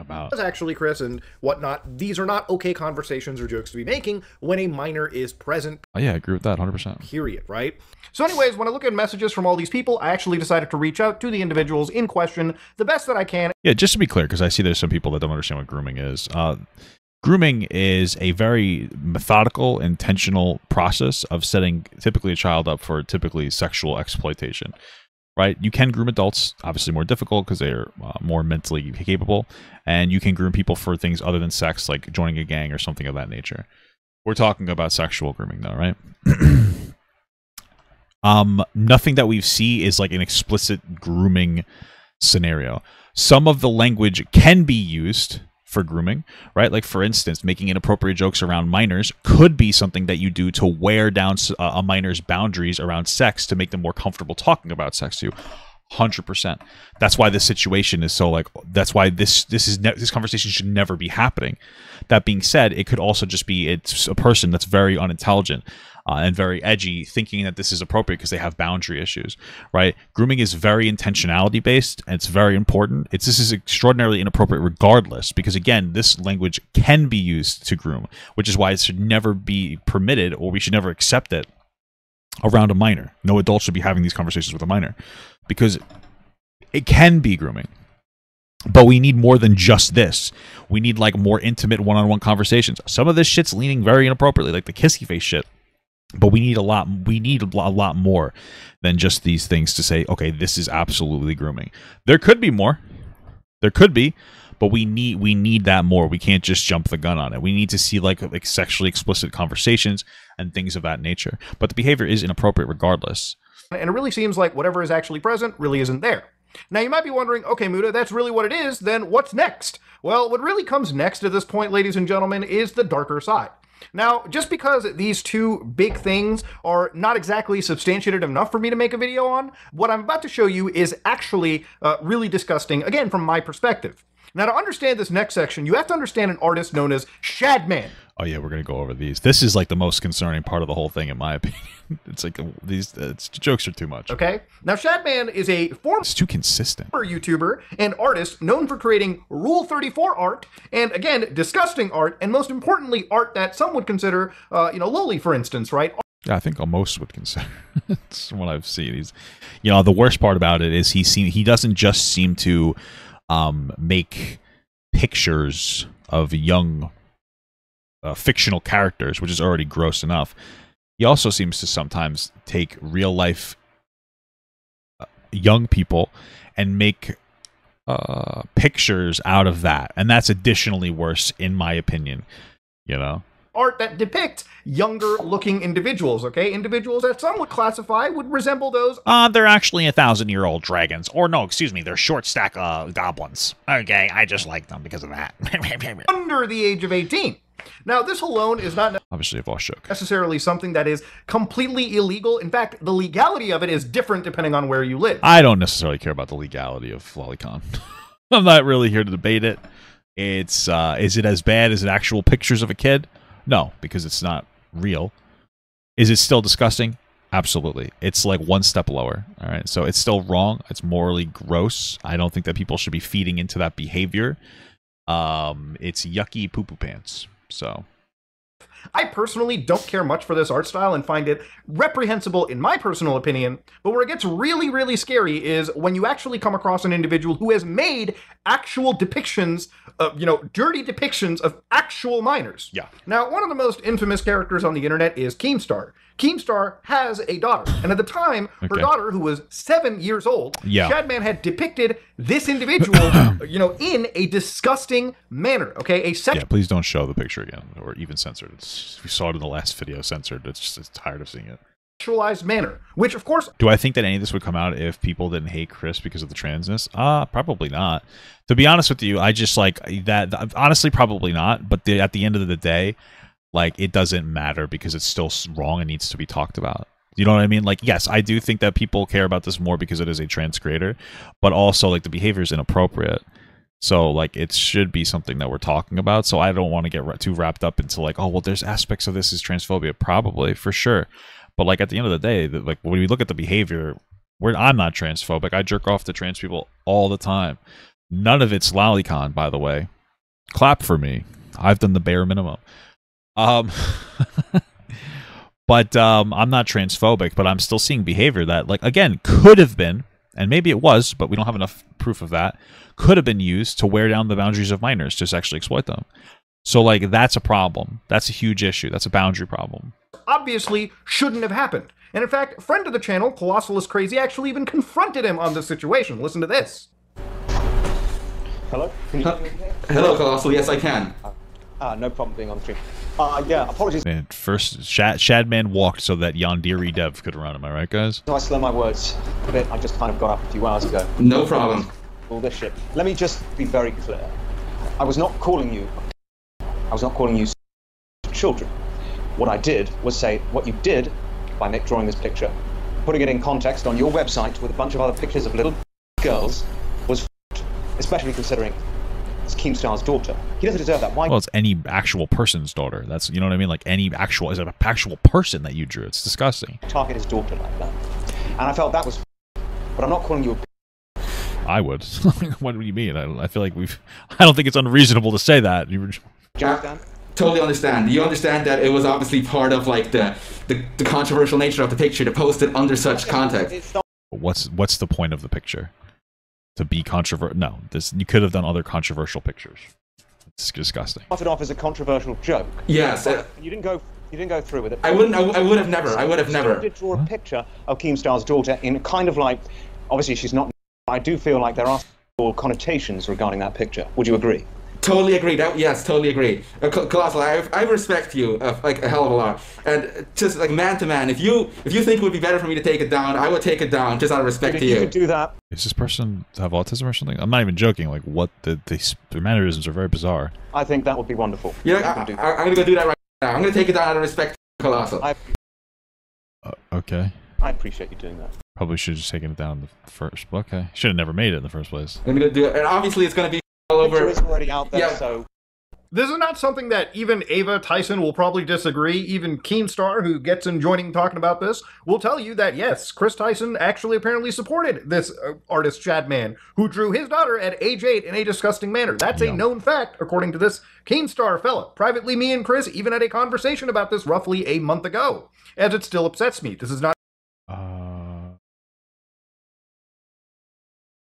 about. was actually Chris and whatnot, these are not okay conversations or jokes to be making when a minor is present. Oh, yeah, I agree with that 100%. Period, right? So anyways, when I look at messages from all these people, I actually decided to reach out to the individuals in question the best that I can. Yeah, just to be clear, because I see there's some people that don't understand what grooming is. Grooming is a very methodical, intentional process of setting typically a child up for typically sexual exploitation. Right? You can groom adults, obviously more difficult because they're more mentally capable, and you can groom people for things other than sex, like joining a gang or something of that nature. We're talking about sexual grooming, though, right? Nothing that we see is like an explicit grooming scenario. Some of the language can be used for grooming, right? Like, for instance, making inappropriate jokes around minors could be something that you do to wear down a minor's boundaries around sex to make them more comfortable talking about sex to you. 100%. That's why this situation is so that's why this conversation should never be happening. That being said, it could also just be it's a person that's very unintelligent and very edgy, thinking that this is appropriate because they have boundary issues, right? Grooming is very intentionality based, and it's very important. This is extraordinarily inappropriate regardless, because again, this language can be used to groom, which is why it should never be permitted, or we should never accept it around a minor. No adult should be having these conversations with a minor, because it can be grooming. But we need more than just this. We need like more intimate one-on-one conversations. Some of this shit's leaning very inappropriately, like the kissy face shit. But we need a lot more than just these things to say, okay, this is absolutely grooming. There could be more. There could be, but we need that more. We can't just jump the gun on it. We need to see like sexually explicit conversations and things of that nature. But the behavior is inappropriate regardless. And it really seems like whatever is actually present really isn't there. Now, you might be wondering, okay, Muda, that's really what it is, then what's next? Well, what really comes next at this point, ladies and gentlemen, is the darker side. Now, just because these two big things are not exactly substantiated enough for me to make a video on, what I'm about to show you is actually really disgusting, again, from my perspective. Now, to understand this next section, you have to understand an artist known as Shadman. Oh yeah, we're gonna go over these. This is like the most concerning part of the whole thing, in my opinion. It's like these jokes are too much. Okay, now Shadman is a former It's too consistent. YouTuber and artist known for creating Rule 34 art, and again, disgusting art, and most importantly, art that some would consider, lowly, for instance, right? Yeah, I think most would consider. It's what I've seen. He's, the worst part about it is he doesn't just seem to make pictures of young fictional characters, which is already gross enough. He also seems to sometimes take real life young people and make pictures out of that, and that's additionally worse, in my opinion. Art that depicts younger looking individuals, okay? Individuals that some would classify would resemble those. They're actually 1,000-year-old dragons. Or no, excuse me, they're short stack goblins. Okay, I just like them because of that. Under the age of 18. Now, this alone is not Obviously, I've all shook. necessarily something that is completely illegal. In fact, the legality of it is different depending on where you live. I don't necessarily care about the legality of lolicon. I'm not really here to debate it. It's is it as bad as actual pictures of a kid? No, because it's not real. Is it still disgusting? Absolutely. It's like one step lower. All right. So it's still wrong. It's morally gross. I don't think that people should be feeding into that behavior. It's yucky poo-poo pants. So I personally don't care much for this art style and find it reprehensible in my personal opinion, but where it gets really, really scary is when you actually come across an individual who has made actual depictions of, dirty depictions of actual minors. Yeah. Now, one of the most infamous characters on the internet is Keemstar. Keemstar has a daughter, and at the time, her daughter, who was 7 years old, Shadman had depicted this individual, in a disgusting manner, okay? Yeah, please don't show the picture again, or even censor it. We saw it in the last video censored. It's tired of seeing it. Sexualized manner, which, of course... Do I think that any of this would come out if people didn't hate Chris because of the transness? Probably not. To be honest with you, I just like that... Honestly, probably not, but at the end of the day... Like, it doesn't matter because it's still wrong and needs to be talked about. You know what I mean? Like, yes, I do think that people care about this more because it is a trans creator, but also, like, the behavior is inappropriate. So, like, it should be something that we're talking about. So I don't want to get too wrapped up into, like, oh, well, there's aspects of this is transphobia. Probably, for sure. But, like, at the end of the day, like, when we look at the behavior, I'm not transphobic. I jerk off to trans people all the time. None of it's lolicon, by the way. Clap for me. I've done the bare minimum. But I'm not transphobic, but I'm still seeing behavior that, like, again, could have been, and maybe it was, but we don't have enough proof of that, could have been used to wear down the boundaries of minors, to sexually exploit them. So, like, that's a problem. That's a huge issue. That's a boundary problem. Obviously shouldn't have happened. And in fact, friend of the channel, Colossal is Crazy, actually even confronted him on this situation. Listen to this. Hello? Can you hear me? Hello, Colossal. Yes, I can. No problem being on stream. Yeah, apologies. Man, first, Shadman walked so that Yandere Dev could run. Am I right, guys? I slur my words a bit. I just kind of got up a few hours ago. No problem. All this shit. Let me just be very clear. I was not calling you children. What I did was say what you did by drawing this picture, putting it in context on your website with a bunch of other pictures of little girls was especially considering it's Keemstar's daughter. He doesn't deserve that. Why? Well, it's any actual person's daughter. That's, you know what I mean? Like, any actual, is it an actual person that you drew? It's disgusting. Target his daughter like that. And I felt that was, but I'm not calling you a... I would. What do you mean? I feel like I don't think it's unreasonable to say that. You understand? Totally understand. You understand that it was obviously part of, like, the controversial nature of the picture to post it under such context. What's the point of the picture? To be controversial? No, you could have done other controversial pictures. It's disgusting. Started off as a controversial joke. Yes. You didn't go through with it. I would have never. You did draw a picture of Keemstar's daughter in kind of like, obviously she's not. I do feel like there are connotations regarding that picture. Would you agree? Totally agree. Yes, totally agree. Colossal, I respect you like a hell of a lot. And just like man to man, if you think it would be better for me to take it down, I would take it down just out of respect to you. You could do that. Does this person have autism or something? I'm not even joking. Like, what their mannerisms are very bizarre. I think that would be wonderful. Yeah, I'm gonna go do that right now. I'm gonna take it down out of respect to Colossal. Okay. I appreciate you doing that. Probably should have just taken it down the first. Okay. Should have never made it in the first place. I'm gonna do it, and obviously it's gonna be all over. It's already out there, so. This is not something that even Ava Tyson will probably disagree. Even Keemstar, who gets in joining talking about this, will tell you that, yes, Kris Tyson actually apparently supported this artist Shadman, who drew his daughter at age 8 in a disgusting manner. That's a known fact, according to this Keemstar fella. Privately, me and Chris even had a conversation about this roughly a month ago, as it still upsets me. This is not...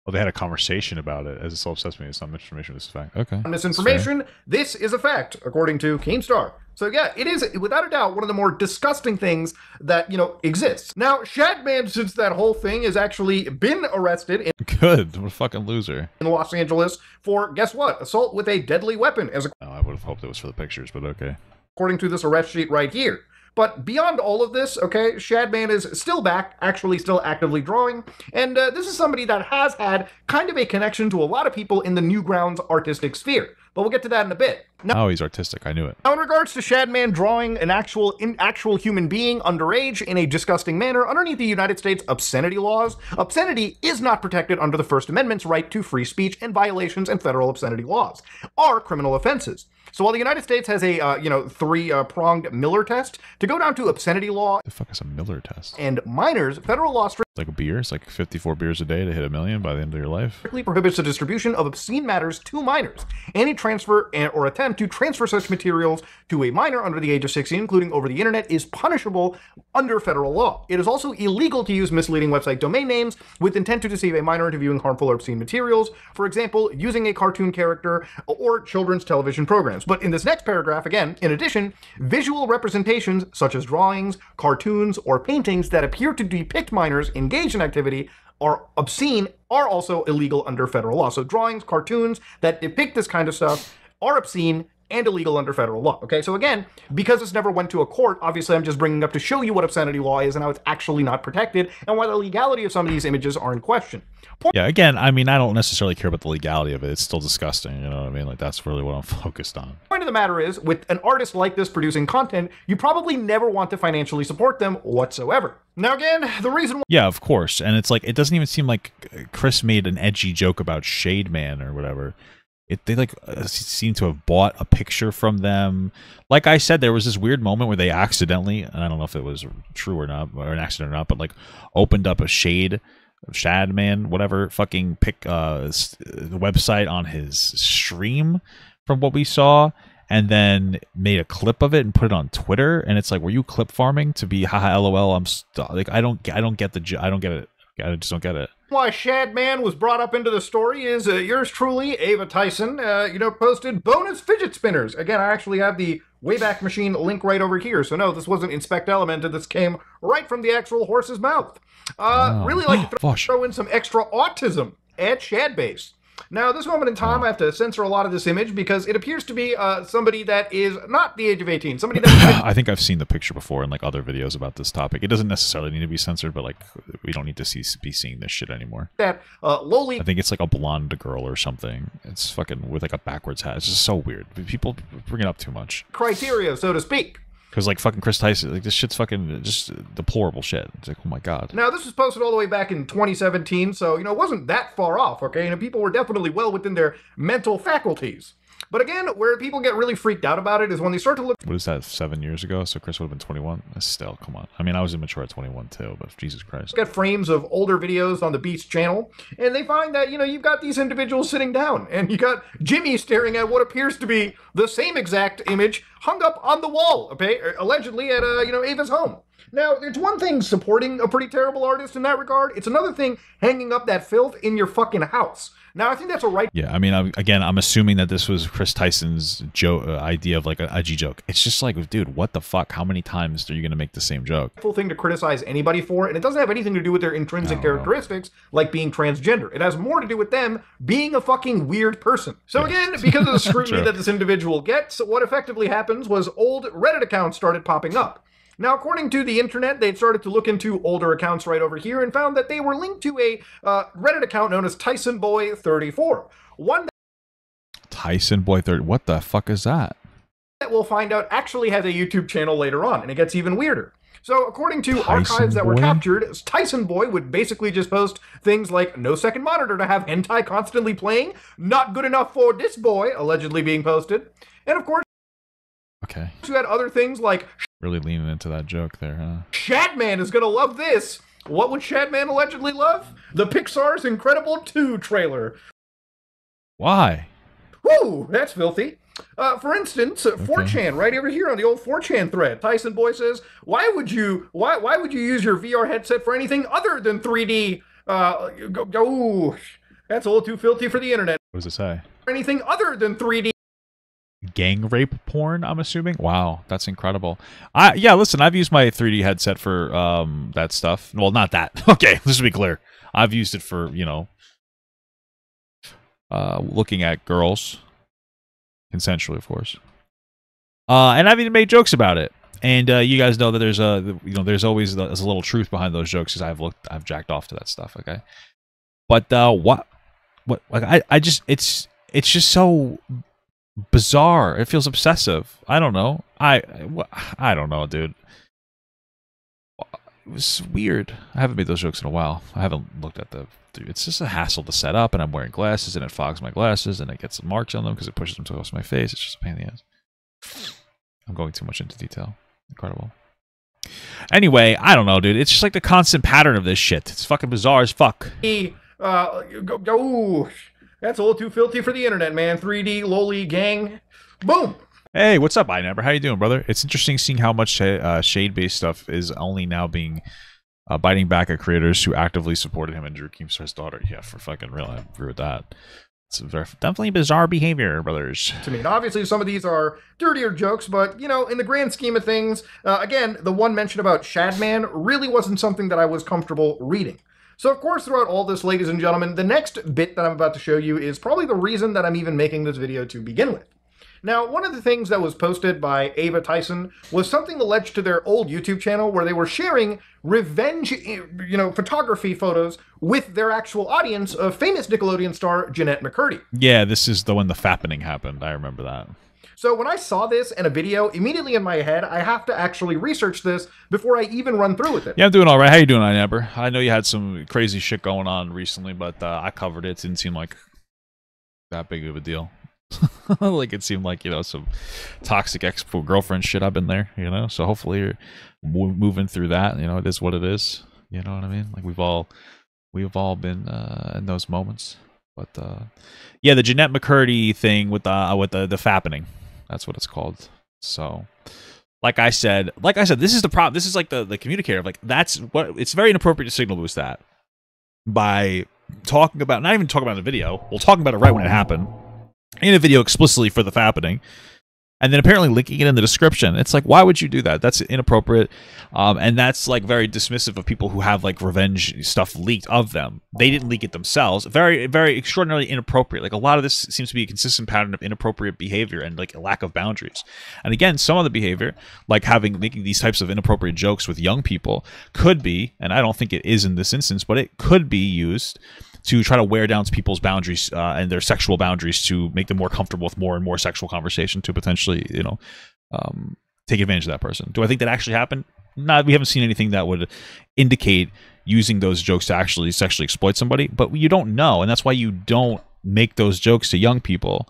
Well, they had a conversation about it, as it still upsets me. It's not misinformation, this is a fact. Okay. Misinformation, this is a fact, according to Keemstar. So yeah, it is, without a doubt, one of the more disgusting things that, exists. Now, Shadman, since that whole thing, has actually been arrested in... Good. What a fucking loser. ...in Los Angeles for, guess what? Assault with a deadly weapon. I would have hoped it was for the pictures, but okay. According to this arrest sheet right here. But beyond all of this, okay, Shadman is still back, actually still actively drawing, and this is somebody that has had kind of a connection to a lot of people in the Newgrounds artistic sphere. but we'll get to that in a bit. Oh, he's artistic. I knew it. Now, in regards to Shadman drawing an actual human being underage in a disgusting manner, underneath the United States obscenity laws, obscenity is not protected under the First Amendment's right to free speech, and violations in federal obscenity laws are criminal offenses. So while the United States has a, three-pronged Miller test, to go down to obscenity law... The fuck is a Miller test? ...and minors, federal law like a beer? It's like 54 beers a day to hit 1 million by the end of your life? strictly prohibits the distribution of obscene matters to minors. Any transfer or attempt to transfer such materials to a minor under the age of 16, including over the internet, is punishable under federal law. It is also illegal to use misleading website domain names with intent to deceive a minor into viewing harmful or obscene materials, for example, using a cartoon character or children's television programs. But in this next paragraph, again, in addition, visual representations such as drawings, cartoons, or paintings that appear to depict minors engaged in activity are obscene are also illegal under federal law. So drawings, cartoons that depict this kind of stuff are obscene and illegal under federal law. Okay, so again, because this never went to a court, obviously I'm just bringing up to show you what obscenity law is and how it's actually not protected and why the legality of some of these images are in question. Yeah, again, I mean, I don't necessarily care about the legality of it. It's still disgusting, you know what I mean? Like, that's really what I'm focused on. The point of the matter is, with an artist like this producing content, you probably never want to financially support them whatsoever. Now again, the reason... Yeah, of course. And it's like, it doesn't even seem like Chris made an edgy joke about Shade Man or whatever. They like seem to have bought a picture from them. Like I said, there was this weird moment where they accidentally, and I don't know if it was true or not, or an accident or not, but like opened up a Shadman, whatever, fucking the website on his stream from what we saw, and then made a clip of it and put it on Twitter. And it's like, were you clip farming to be haha lol? Like I don't get it. I just don't get it. Why Shadman was brought up into the story is yours truly, Ava Tyson, posted bonus fidget spinners. Again, I actually have the Wayback Machine link right over here. So no, this wasn't Inspect Elemented. This came right from the actual horse's mouth. Really like to throw in some extra autism at Shadbase. Now, at this moment in time, I have to censor a lot of this image because it appears to be somebody that is not the age of 18. Somebody that... I think I've seen the picture before in like other videos about this topic. It doesn't necessarily need to be censored, but like we don't need to be seeing this shit anymore. That lowly... I think it's like a blonde girl or something. It's fucking with like a backwards hat. It's just so weird. People bring it up too much. Criteria, so to speak. Because, like, fucking Kris Tyson, like, this shit's fucking just deplorable shit. It's like, oh my god. Now, this was posted all the way back in 2017, so, it wasn't that far off, okay? People were definitely well within their mental faculties. But again, where people get really freaked out about it is when they start to look... What is that, 7 years ago? So Chris would have been 21? Still, come on. I mean, I was immature at 21 too, but Jesus Christ. Get frames of older videos on the Beast channel, and they find that, you've got these individuals sitting down, and you got Jimmy staring at what appears to be the same exact image hung up on the wall, okay? Allegedly at, Ava's home. Now, it's one thing supporting a pretty terrible artist in that regard. It's another thing hanging up that filth in your fucking house. Now, I think that's a right... Yeah, I mean, I'm assuming that this was Kris Tyson's idea of like an edgy joke. It's just like, dude, what the fuck? How many times are you going to make the same joke? Full thing to criticize anybody for, and it doesn't have anything to do with their intrinsic characteristics, like being transgender. It has more to do with them being a fucking weird person. So again, because of the scrutiny that this individual gets, what effectively happens was old Reddit accounts started popping up. Now, according to the internet, they'd started to look into older accounts right over here and found that they were linked to a Reddit account known as TysonBoy34. One TysonBoy30. What the fuck is that? That we'll find out actually has a YouTube channel later on, and it gets even weirder. So, according to archives that were captured, Tyson Boy would basically just post things like, no second monitor to have hentai constantly playing, not good enough for this boy, allegedly being posted. And of course, okay, you had other things like... Really leaning into that joke there, huh? Shadman is gonna love this! What would Shadman allegedly love? The Pixar's Incredible 2 trailer. Why? Woo! That's filthy. For instance, 4chan, right over here on the old 4chan thread, Tyson Boy says, why would you use your VR headset for anything other than 3D? Ooh, that's a little too filthy for the internet. What does it say? Anything other than 3D. Gang rape porn, I'm assuming. Wow, that's incredible. Yeah, listen, I've used my 3D headset for that stuff. Well, not that. Okay, let's be clear. I've used it for, looking at girls. Consensually, of course. And I've even made jokes about it. And you guys know that there's there's always there's a little truth behind those jokes because I've jacked off to that stuff, okay? But like I just it's just so bizarre. It feels obsessive. I don't know. I don't know, dude. It was weird. I haven't made those jokes in a while. I haven't looked at the... It's just a hassle to set up, and I'm wearing glasses, and it fogs my glasses, and it gets some marks on them because it pushes them across my face. It's just a pain in the ass. I'm going too much into detail. Incredible. Anyway, I don't know, dude. It's just like the constant pattern of this shit. It's fucking bizarre as fuck. Ooh, that's a little too filthy for the internet, man. 3D loli gang. Boom. Hey, what's up, iNamber? How you doing, brother? It's interesting seeing how much shade-based stuff is only now being biting back at creators who actively supported him and Drew Keemstar's daughter. Yeah, for fucking real. I agree with that. It's definitely bizarre behavior, brothers. To me, and obviously some of these are dirtier jokes, but, you know, in the grand scheme of things, again, the one mentioned about Shadman really wasn't something that I was comfortable reading. So, of course, throughout all this, ladies and gentlemen, the next bit that I'm about to show you is probably the reason that I'm even making this video to begin with. Now, one of the things that was posted by Ava Tyson was something alleged to their old YouTube channel where they were sharing revenge, you know, photography photos with their actual audience of famous Nickelodeon star Jeanette McCurdy. Yeah, this is the when the fappening happened. I remember that. So when I saw this in a video, immediately in my head, I have to actually research this before I even run through with it. Yeah, I'm doing all right. How you doing, iNamber? I know you had some crazy shit going on recently, but I covered it. It didn't seem like that big of a deal. Like it seemed like, you know, some toxic ex-girlfriend shit. I've been there, you know, so hopefully you're moving through that. You know, it is what it is. You know what I mean? Like we've all been in those moments. But yeah, the Jeanette McCurdy thing with the fappening, that's what it's called. So like I said, this is the problem. This is like the communicator. Like that's what it's very inappropriate to signal boost that by talking about, not even talking about it in the video. We'll talk about it right when it happened. In a video explicitly for the fappening, and then apparently linking it in the description. It's like, why would you do that? That's inappropriate, and that's like very dismissive of people who have like revenge stuff leaked of them. They didn't leak it themselves. Very, very extraordinarily inappropriate. Like a lot of this seems to be a consistent pattern of inappropriate behavior and like a lack of boundaries. And again, some of the behavior, like making these types of inappropriate jokes with young people, could be, and I don't think it is in this instance, but it could be used to try to wear down people's boundaries and their sexual boundaries to make them more comfortable with more and more sexual conversation to potentially, you know, take advantage of that person. Do I think that actually happened? No, we haven't seen anything that would indicate using those jokes to actually sexually exploit somebody, but you don't know, and that's why you don't make those jokes to young people.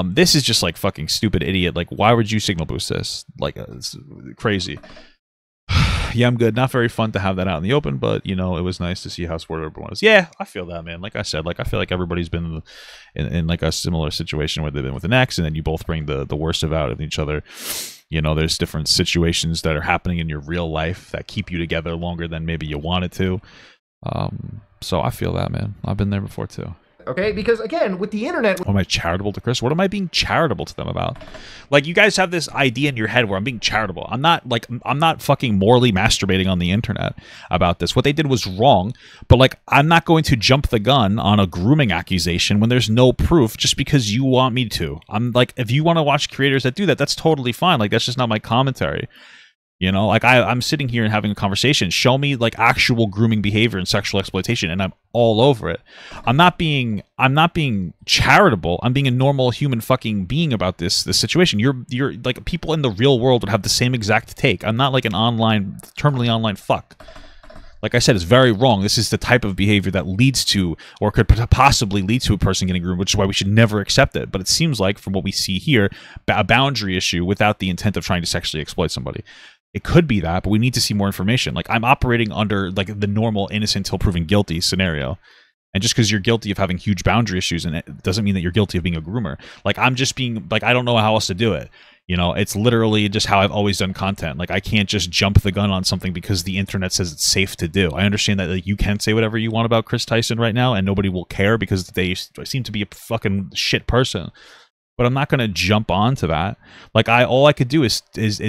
This is just like fucking stupid idiot. Like, why would you signal boost this? Like, it's crazy. Yeah, I'm good. Not very fun to have that out in the open, but, you know, it was nice to see how supportive everyone was. Yeah, I feel that, man. Like I said, like I feel like everybody's been in like a similar situation where they've been with an ex, and then you both bring the worst of out of each other. You know, there's different situations that are happening in your real life that keep you together longer than maybe you wanted to. So I feel that, man. I've been there before, too. Okay, because again, with the internet... Am I charitable to Chris? What am I being charitable to them about? Like, you guys have this idea in your head where I'm being charitable. I'm not fucking morally masturbating on the internet about this. What they did was wrong, but, like, I'm not going to jump the gun on a grooming accusation when there's no proof just because you want me to. I'm like, if you want to watch creators that do that, that's totally fine. Like, that's just not my commentary. You know, like I'm sitting here and having a conversation. Show me like actual grooming behavior and sexual exploitation, and I'm all over it. I'm not being charitable. I'm being a normal human fucking being about this situation. You're like, people in the real world would have the same exact take. I'm not like an terminally online fuck. Like I said, it's very wrong. This is the type of behavior that leads to, or could possibly lead to, a person getting groomed, which is why we should never accept it. But it seems like, from what we see here, a boundary issue without the intent of trying to sexually exploit somebody. It could be that, but we need to see more information. Like, I'm operating under like the normal innocent till proven guilty scenario. And just because you're guilty of having huge boundary issues, and it doesn't mean that you're guilty of being a groomer. Like, I'm just being like, I don't know how else to do it. You know, it's literally just how I've always done content. Like, I can't just jump the gun on something because the internet says it's safe to do. I understand that, like, you can say whatever you want about Kris Tyson right now, and nobody will care because they seem to be a fucking shit person. But I'm not going to jump onto that. Like, all I could do is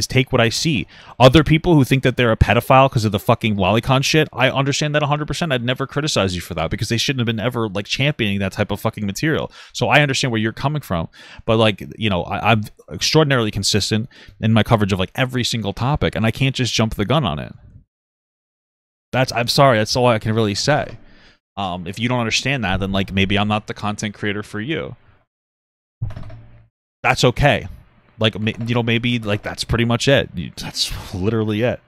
take what I see. Other people who think that they're a pedophile because of the fucking lolicon shit, I understand that 100%. I'd never criticize you for that because they shouldn't have been ever, like, championing that type of fucking material. So I understand where you're coming from. But, like, you know, I'm extraordinarily consistent in my coverage of, like, every single topic, and I can't just jump the gun on it. I'm sorry, that's all I can really say. If you don't understand that, then, like, maybe I'm not the content creator for you. That's okay. Like, you know, maybe like that's pretty much it. That's literally it.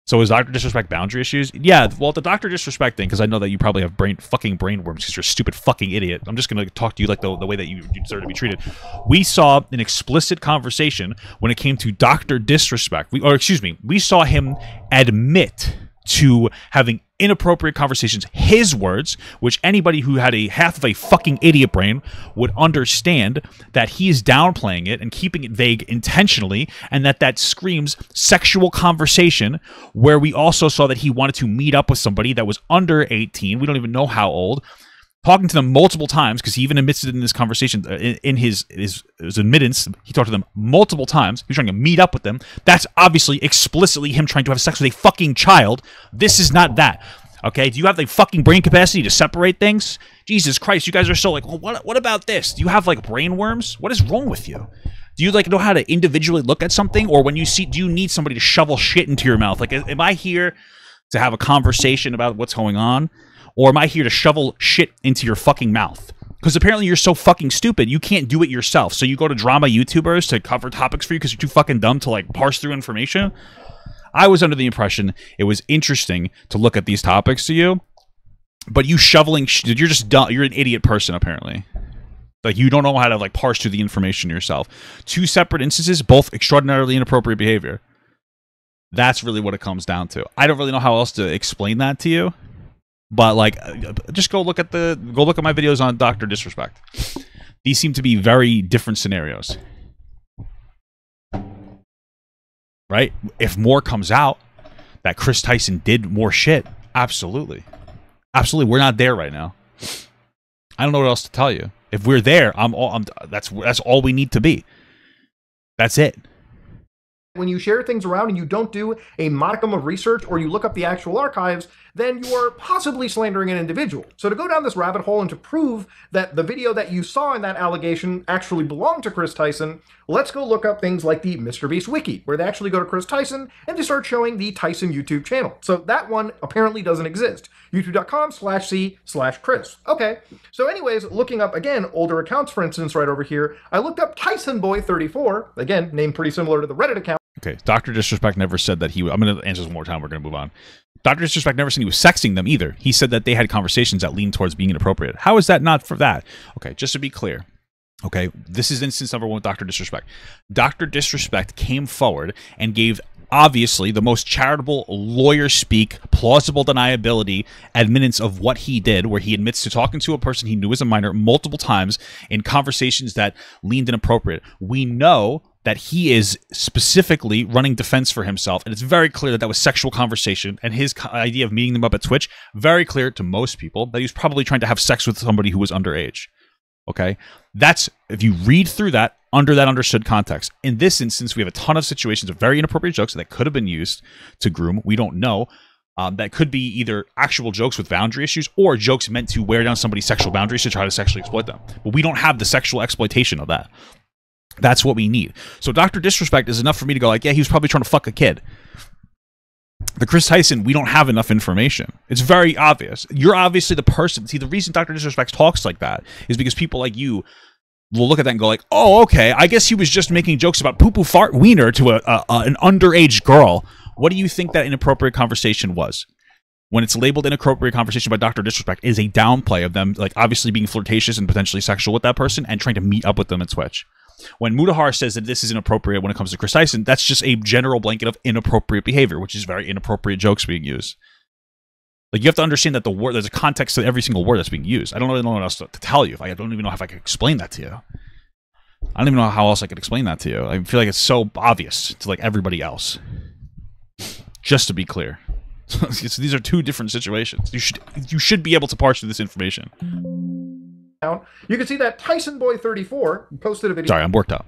So is Dr. Disrespect boundary issues? Yeah, well, the Dr. Disrespect thing, because I know that you probably have fucking brainworms because you're a stupid fucking idiot. I'm just going to talk to you like the way that you deserve to be treated. We saw an explicit conversation when it came to Dr. Disrespect. We saw him admit to having inappropriate conversations, his words, which anybody who had a half of a fucking idiot brain would understand that he is downplaying it and keeping it vague intentionally, and that screams sexual conversation, where we also saw that he wanted to meet up with somebody that was under 18. We don't even know how old. Talking to them multiple times, because he even admits it in this conversation, in his admittance, he talked to them multiple times. He was trying to meet up with them. That's obviously explicitly him trying to have sex with a fucking child. This is not that. Okay? Do you have the fucking brain capacity to separate things? Jesus Christ, you guys are so like, well, what about this? Do you have like brain worms? What is wrong with you? Do you like know how to individually look at something, or when you see, do you need somebody to shovel shit into your mouth? Like, am I here to have a conversation about what's going on? Or am I here to shovel shit into your fucking mouth? Because apparently you're so fucking stupid, you can't do it yourself. So you go to drama YouTubers to cover topics for you because you're too fucking dumb to, like, parse through information? I was under the impression it was interesting to look at these topics to you, but you shoveling shit, you're just dumb. You're an idiot person, apparently. Like, you don't know how to, like, parse through the information yourself. Two separate instances, both extraordinarily inappropriate behavior. That's really what it comes down to. I don't really know how else to explain that to you. But like, just go look at my videos on Dr. Disrespect. These seem to be very different scenarios, right? If more comes out that Kris Tyson did more shit, absolutely, absolutely. We're not there right now. I don't know what else to tell you. If we're there, that's all we need to be. That's it. When you share things around and you don't do a modicum of research, or you look up the actual archives, then you are possibly slandering an individual. So to go down this rabbit hole and to prove that the video that you saw in that allegation actually belonged to Kris Tyson, let's go look up things like the MrBeast wiki, where they actually go to Kris Tyson and they start showing the Tyson YouTube channel. So that one apparently doesn't exist. youtube.com/c/Kris. Okay, so anyways, looking up, again, older accounts, for instance, right over here, I looked up TysonBoy34, again, name pretty similar to the Reddit account. Okay, Dr. Disrespect never said that he was... I'm going to answer this one more time. We're going to move on. Dr. Disrespect never said he was sexting them either. He said that they had conversations that leaned towards being inappropriate. How is that not for that? Okay, just to be clear. Okay, this is instance number one with Dr. Disrespect. Dr. Disrespect came forward and gave, obviously, the most charitable lawyer-speak, plausible deniability admittance of what he did, where he admits to talking to a person he knew was a minor multiple times in conversations that leaned inappropriate. We know that he is specifically running defense for himself, and it's very clear that that was sexual conversation, and his idea of meeting them up at Twitch, very clear to most people that he was probably trying to have sex with somebody who was underage. Okay? That's, if you read through that, under that understood context. In this instance, we have a ton of situations of very inappropriate jokes that could have been used to groom. We don't know. That could be either actual jokes with boundary issues or jokes meant to wear down somebody's sexual boundaries to try to sexually exploit them. But we don't have the sexual exploitation of that. That's what we need. So Dr. Disrespect is enough for me to go like, yeah, he was probably trying to fuck a kid. The Kris Tyson, we don't have enough information. It's very obvious. You're obviously the person. See, the reason Dr. Disrespect talks like that is because people like you will look at that and go like, oh, okay, I guess he was just making jokes about poo-poo fart wiener to an underage girl. What do you think that inappropriate conversation was? When it's labeled inappropriate conversation by Dr. Disrespect, is a downplay of them, like, obviously being flirtatious and potentially sexual with that person and trying to meet up with them at Twitch. When Mudahar says that this is inappropriate when it comes to Kris Tyson, that's just a general blanket of inappropriate behavior, which is very inappropriate jokes being used. Like, you have to understand that the word, there's a context to every single word that's being used. I don't really know what else to tell you. I don't even know if I could explain that to you. I don't even know how else I could explain that to you. I feel like it's so obvious to, like, everybody else. Just to be clear. So these are two different situations. You should be able to parse through this information. You can see that TysonBoy34 posted a video. Sorry, I'm worked out.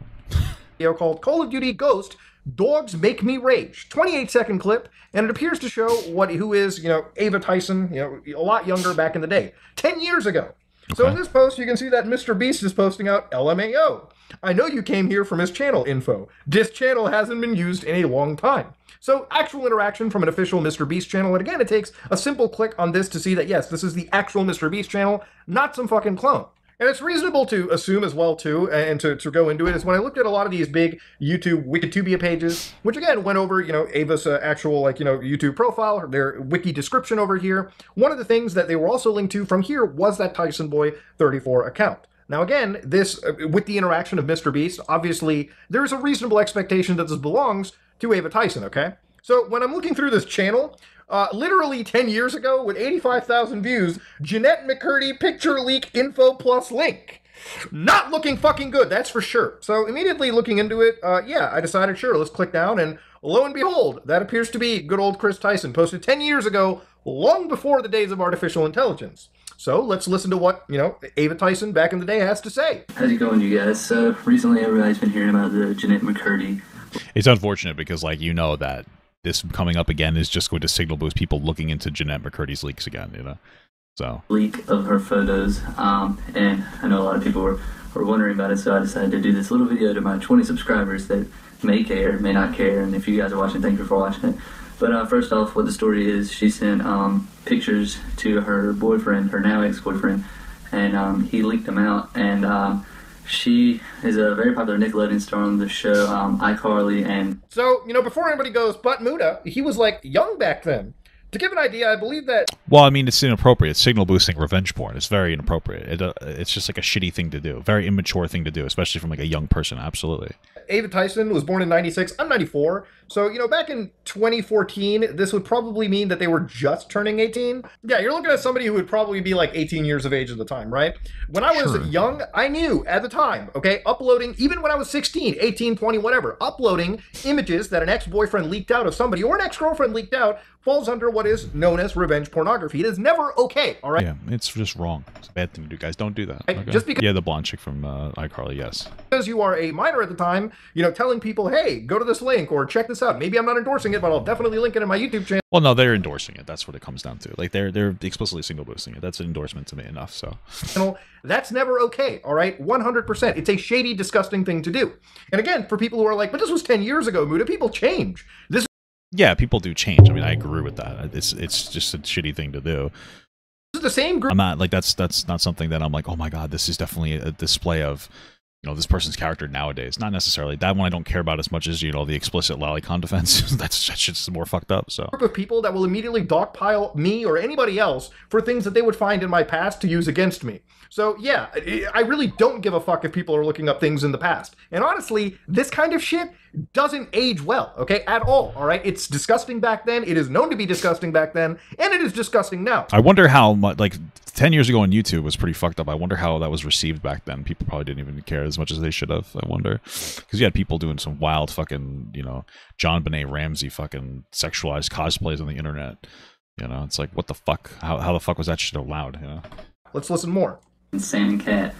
Called Call of Duty Ghost Dogs Make Me Rage. 28-second clip, and it appears to show who is, Ava Tyson, a lot younger back in the day, 10 years ago. Okay. So in this post, you can see that MrBeast is posting out LMAO. I know you came here from his channel info. This channel hasn't been used in a long time. So actual interaction from an official MrBeast channel, and again, it takes a simple click on this to see that, yes, this is the actual MrBeast channel, not some fucking clone. And it's reasonable to assume as well, too, and to go into it, is when I looked at a lot of these big YouTube Wikitubia pages, which again went over, Ava's actual, YouTube profile, their wiki description over here. One of the things that they were also linked to from here was that Tyson Boy 34 account. Now again, this, with the interaction of MrBeast, obviously, there's a reasonable expectation that this belongs to Ava Tyson, okay? So when I'm looking through this channel, literally 10 years ago, with 85,000 views, Jeanette McCurdy picture leak info plus link. Not looking fucking good, that's for sure. So immediately looking into it, yeah, I decided, sure, let's click down, and lo and behold, that appears to be good old Kris Tyson, posted 10 years ago, long before the days of artificial intelligence. So let's listen to what, Ava Tyson back in the day has to say. How's it going, you guys? So recently everybody's been hearing about the Jeanette McCurdy. It's unfortunate because, like, that this coming up again is just going to signal boost people looking into Jeanette McCurdy's leaks again, So leak of her photos, and I know a lot of people were wondering about it, so I decided to do this little video to my 20 subscribers that may care, may not care, and if you guys are watching, thank you for watching it. But first off, what the story is, she sent pictures to her boyfriend, her now ex-boyfriend, and he leaked them out, and she is a very popular Nickelodeon star on the show, iCarly, and... So, before anybody goes, but Muda, he was, young back then. To give an idea, I believe that... Well, I mean, it's inappropriate. Signal boosting revenge porn. It's very inappropriate. It's just like a shitty thing to do. Very immature thing to do, especially from a young person. Absolutely. Ava Tyson was born in 96. I'm 94. So, back in 2014, this would probably mean that they were just turning 18. Yeah, you're looking at somebody who would probably be 18 years of age at the time, right? When I was young, I knew at the time, okay, uploading, even when I was 16, 18, 20, whatever, uploading images that an ex-boyfriend leaked out of somebody or an ex-girlfriend leaked out falls under what is known as revenge pornography. It is never okay, all right? Yeah, it's just wrong. It's a bad thing to do, guys. Don't do that. Okay? Okay? Just because... Yeah, the blonde chick from iCarly, yes. Because you are a minor at the time, telling people, hey, go to this link or check this out. Maybe I'm not endorsing it, but I'll definitely link it in my YouTube channel. Well, no, they're endorsing it. That's what it comes down to. They're explicitly single boosting it. That's an endorsement to me enough, so. That's never okay, all right? 100%. It's a shady, disgusting thing to do. And again, for people who are but this was 10 years ago, Muda, people change. Yeah, people do change. I mean, I agree with that. It's just a shitty thing to do. This is the same group. I'm not that's not something that I'm oh my god, this is definitely a display of this person's character nowadays. Not necessarily. That one I don't care about as much as the explicit lolicon defense. that shit's more fucked up. So group of people that will immediately dogpile me or anybody else for things that they would find in my past to use against me. So yeah, I really don't give a fuck if people are looking up things in the past. And honestly, this kind of shit doesn't age well, okay, at all, all right? It's disgusting back then, it is known to be disgusting back then, and it is disgusting now. I wonder how much, 10 years ago on YouTube was pretty fucked up. I wonder how that was received back then. People probably didn't even care as much as they should have, I wonder. Because you had people doing some wild fucking, John Benet Ramsey fucking sexualized cosplays on the internet. It's what the fuck? How the fuck was that shit allowed, Let's listen more. Sam and Cat,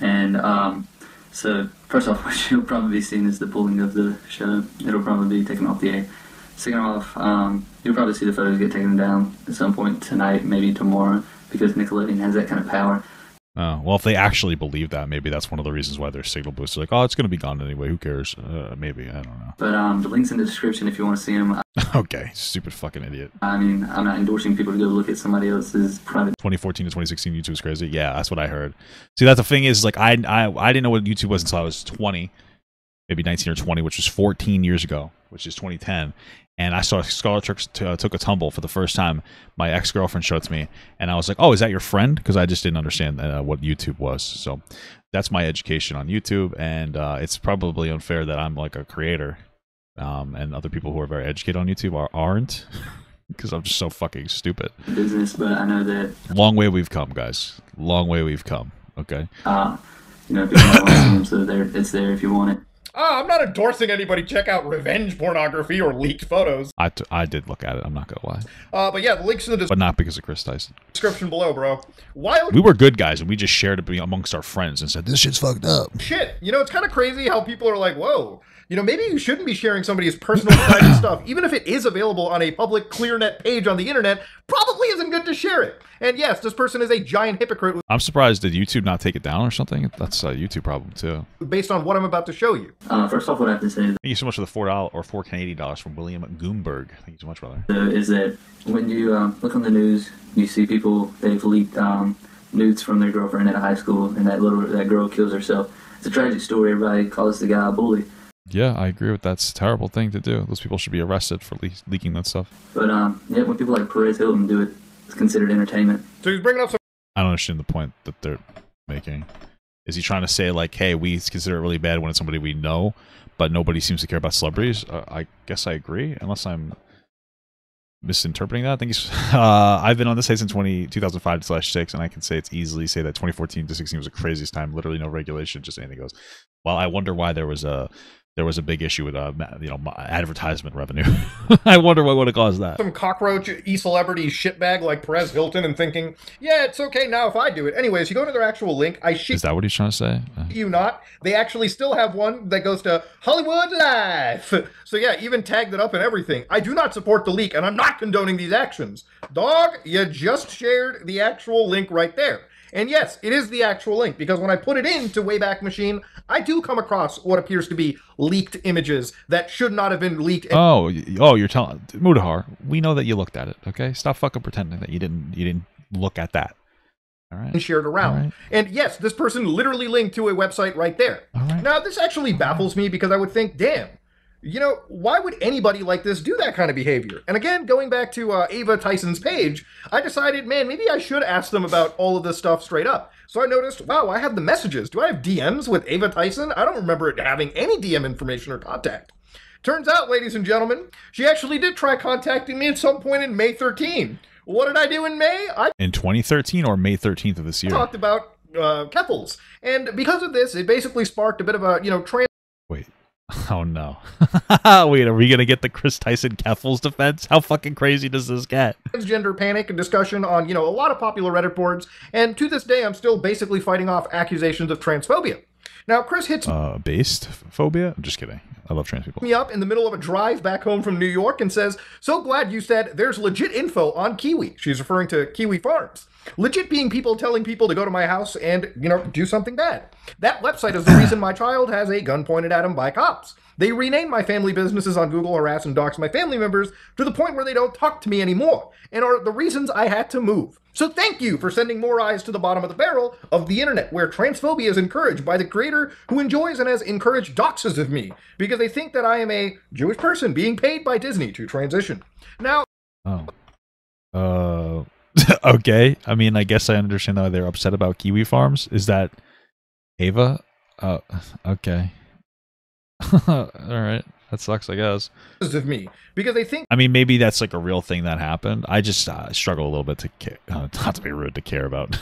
and so first off, what you'll probably be seeing is the pulling of the show. It'll probably be taken off the air. Second off, you'll probably see the photos get taken down at some point tonight, maybe tomorrow, because Nickelodeon has that kind of power. Oh, well, if they actually believe that, maybe that's one of the reasons why they're signal boosted. Oh, it's going to be gone anyway. Who cares? Maybe. I don't know. But the link's in the description if you want to see them. Okay, stupid fucking idiot. I mean, I'm not endorsing people to go look at somebody else's private. 2014 to 2016, YouTube was crazy. Yeah, that's what I heard. See, that's the thing is, I didn't know what YouTube was until I was 20, maybe 19 or 20, which was 14 years ago, which is 2010. And I saw Scarlet took a tumble for the first time. My ex-girlfriend showed it to me, and I was like, "Oh, is that your friend?" Because I just didn't understand what YouTube was. So that's my education on YouTube, and it's probably unfair that I'm a creator, and other people who are very educated on YouTube aren't, because I'm just so fucking stupid. Business, but I know that. Long way we've come, guys. Long way we've come. Okay. People don't want to see them, so it's there if you want it. I'm not endorsing anybody check out revenge pornography or leaked photos. I did look at it, I'm not gonna lie. But yeah, the links in the but not because of Kris Tyson. Description below, bro. Wild. We were good guys, and we just shared it amongst our friends and said, this shit's fucked up. Shit. It's kind of crazy how people are like, whoa. Maybe you shouldn't be sharing somebody's personal private stuff. Even if it is available on a public ClearNet page on the internet, probably isn't good to share it. And yes, this person is a giant hypocrite. I'm surprised, did YouTube not take it down or something? That's a YouTube problem, too. Based on what I'm about to show you. First off, what I have to say... Thank you so much for the $4 or $4 Canadian dollars from William Goomberg. Thank you so much, brother. Is that when you look on the news, you see people, they've leaked nudes from their girlfriend at high school, and that girl kills herself. It's a tragic story. Everybody calls the guy a bully. Yeah, I agree with that's a terrible thing to do. Those people should be arrested for leaking that stuff. But yeah, when people like Perez Hilton do it, it's considered entertainment. So he's bringing up some. I don't understand the point that they're making. Is he trying to say like, hey, we consider it really bad when it's somebody we know, but nobody seems to care about celebrities? I guess I agree, unless I'm misinterpreting that. I think he's. I've been on this site since 2005/6, and I can say it's easily say that 2014 to 16 was the craziest time. Literally no regulation, just anything goes. Well, I wonder why there was a big issue with advertisement revenue. I wonder what would have caused that. Some cockroach e-celebrity shitbag like Perez Hilton and thinking, yeah, it's okay now if I do it. Anyways, you go to their actual link. Is that what he's trying to say? You not. They actually still have one that goes to Hollywood Life. So yeah, even tagged it up and everything. I do not support the leak, and I'm not condoning these actions. Dog, you just shared the actual link right there. And yes, it is the actual link, because when I put it into Wayback Machine, I do come across what appears to be leaked images that should not have been leaked. Oh, you're telling Mudahar, we know that you looked at it, okay? Stop fucking pretending that you didn't look at that. All right. And shared around. Right. And yes, this person literally linked to a website right there. Right. Now, this actually baffles me, because I would think, damn, why would anybody like this do that kind of behavior? And again, going back to Ava Tyson's page, I decided, man, maybe I should ask them about all of this stuff straight up. So I noticed, wow, I have the messages. Do I have DMs with Ava Tyson? I don't remember it having any DM information or contact. Turns out, ladies and gentlemen, she actually did try contacting me at some point in May 13. What did I do in May? In 2013 or May 13th of this year? Talked about Keffels. And because of this, it basically sparked a bit of a, Wait. Oh no. Wait, are we gonna get the Kris Tyson Keffels defense? How fucking crazy does this get? Transgender panic and discussion on, a lot of popular Reddit boards, and to this day I'm still basically fighting off accusations of transphobia. Now, Chris hits based phobia? I'm just kidding. I love trans people. Me up in the middle of a drive back home from New York and says, so glad you said there's legit info on Kiwi. She's referring to Kiwi Farms. Legit being people telling people to go to my house and, do something bad. That website is the reason my child has a gun pointed at him by cops. They renamed my family businesses on Google, harass and dox my family members to the point where they don't talk to me anymore, and are the reasons I had to move. So thank you for sending more eyes to the bottom of the barrel of the internet, where transphobia is encouraged by the creator who enjoys and has encouraged doxes of me, because they think that I am a Jewish person being paid by Disney to transition. Now... Okay. I mean, I guess I understand why they're upset about Kiwi Farms. Is that Ava? Okay. All right. That sucks, I guess. Of me, because they think... I mean, maybe that's like a real thing that happened. I just struggle a little bit to care, not to be rude, to care about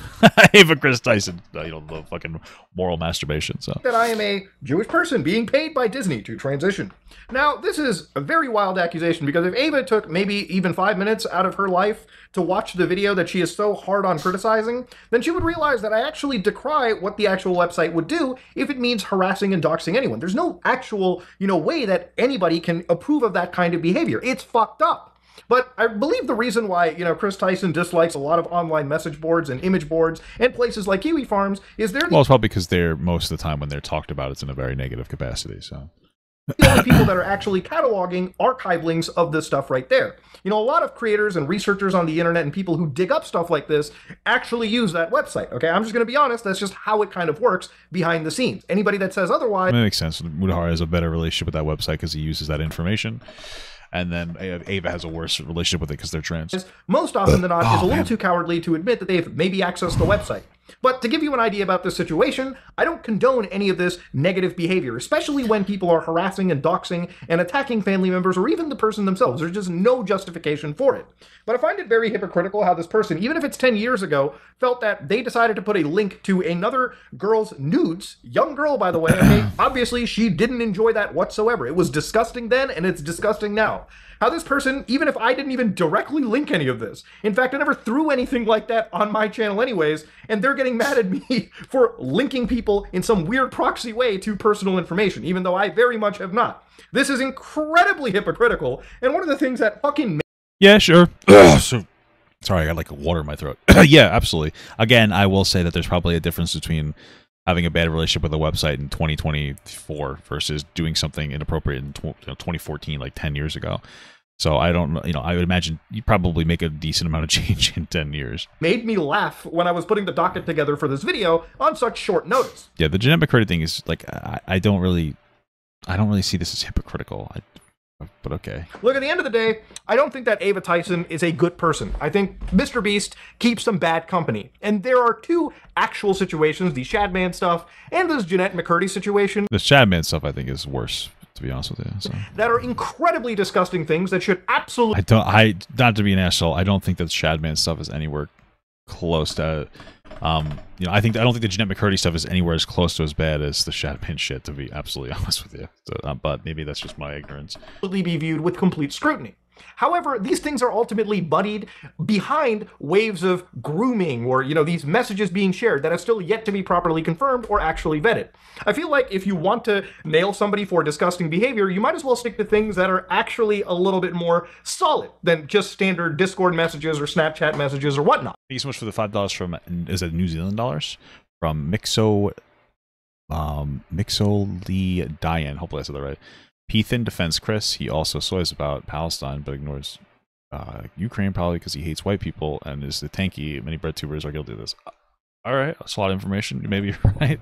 Ava Kris Tyson, the fucking moral masturbation. So that I am a Jewish person being paid by Disney to transition. Now, this is a very wild accusation, because if Ava took maybe even 5 minutes out of her life to watch the video that she is so hard on criticizing, then she would realize that I actually decry what the actual website would do if it means harassing and doxing anyone. There's no actual, way that anybody can approve of that kind of behavior. It's fucked up. But I believe the reason why, Kris Tyson dislikes a lot of online message boards and image boards and places like Kiwi Farms is they're... Well, it's probably because they're, most of the time when they're talked about, it's in a very negative capacity, so... The only people that are actually cataloging archive links of this stuff right there. A lot of creators and researchers on the internet and people who dig up stuff like this actually use that website, okay? I'm just going to be honest, that's just how it kind of works behind the scenes. Anybody that says otherwise... That makes sense. Mudahar has a better relationship with that website because he uses that information. And then Ava has a worse relationship with it because they're trans. Most often than not is a little too cowardly to admit that they've maybe accessed the website. But to give you an idea about this situation, I don't condone any of this negative behavior, especially when people are harassing and doxing and attacking family members or even the person themselves. There's just no justification for it. But I find it very hypocritical how this person, even if it's 10 years ago, felt that they decided to put a link to another girl's nudes, young girl, by the way. Okay? Obviously, she didn't enjoy that whatsoever. It was disgusting then, and it's disgusting now. How this person, even if I didn't even directly link any of this, in fact, I never threw anything like that on my channel anyways, and they're getting mad at me for linking people in some weird proxy way to personal information, even though I very much have not. This is incredibly hypocritical, and one of the things that fucking... Yeah, sure. So, sorry, I got like water in my throat. Yeah, absolutely. Again, I will say that there's probably a difference between having a bad relationship with a website in 2024 versus doing something inappropriate in 2014, like 10 years ago. So I don't, I would imagine you probably make a decent amount of change in 10 years. Made me laugh when I was putting the docket together for this video on such short notice. Yeah, the Jeanette McCurdy thing is like, I don't really see this as hypocritical. But okay. Look, at the end of the day, I don't think that Ava Tyson is a good person. I think MrBeast keeps some bad company. And there are two actual situations, the Shadman stuff and this Jeanette McCurdy situation. The Shadman stuff, I think, is worse, to be honest with you. So. That are incredibly disgusting things that should absolutely... Not to be an asshole, I don't think that Shadman stuff is anywhere close to... I don't think the Jeanette McCurdy stuff is anywhere as close to as bad as the Shadman shit, to be absolutely honest with you. So, but maybe that's just my ignorance. ...be viewed with complete scrutiny. However, these things are ultimately buddied behind waves of grooming or, these messages being shared that have still yet to be properly confirmed or actually vetted. I feel like if you want to nail somebody for disgusting behavior, you might as well stick to things that are actually a little bit more solid than just standard Discord messages or Snapchat messages or whatnot. Thank you so much for the $5 from, is it New Zealand dollars? From Mixo Lee Diane. Hopefully I said that right. Pethan defends Chris. He also soys about Palestine, but ignores Ukraine probably because he hates white people and is the tanky. Many bread tubers are guilty of this. All right, that's a lot of information. Maybe you're right.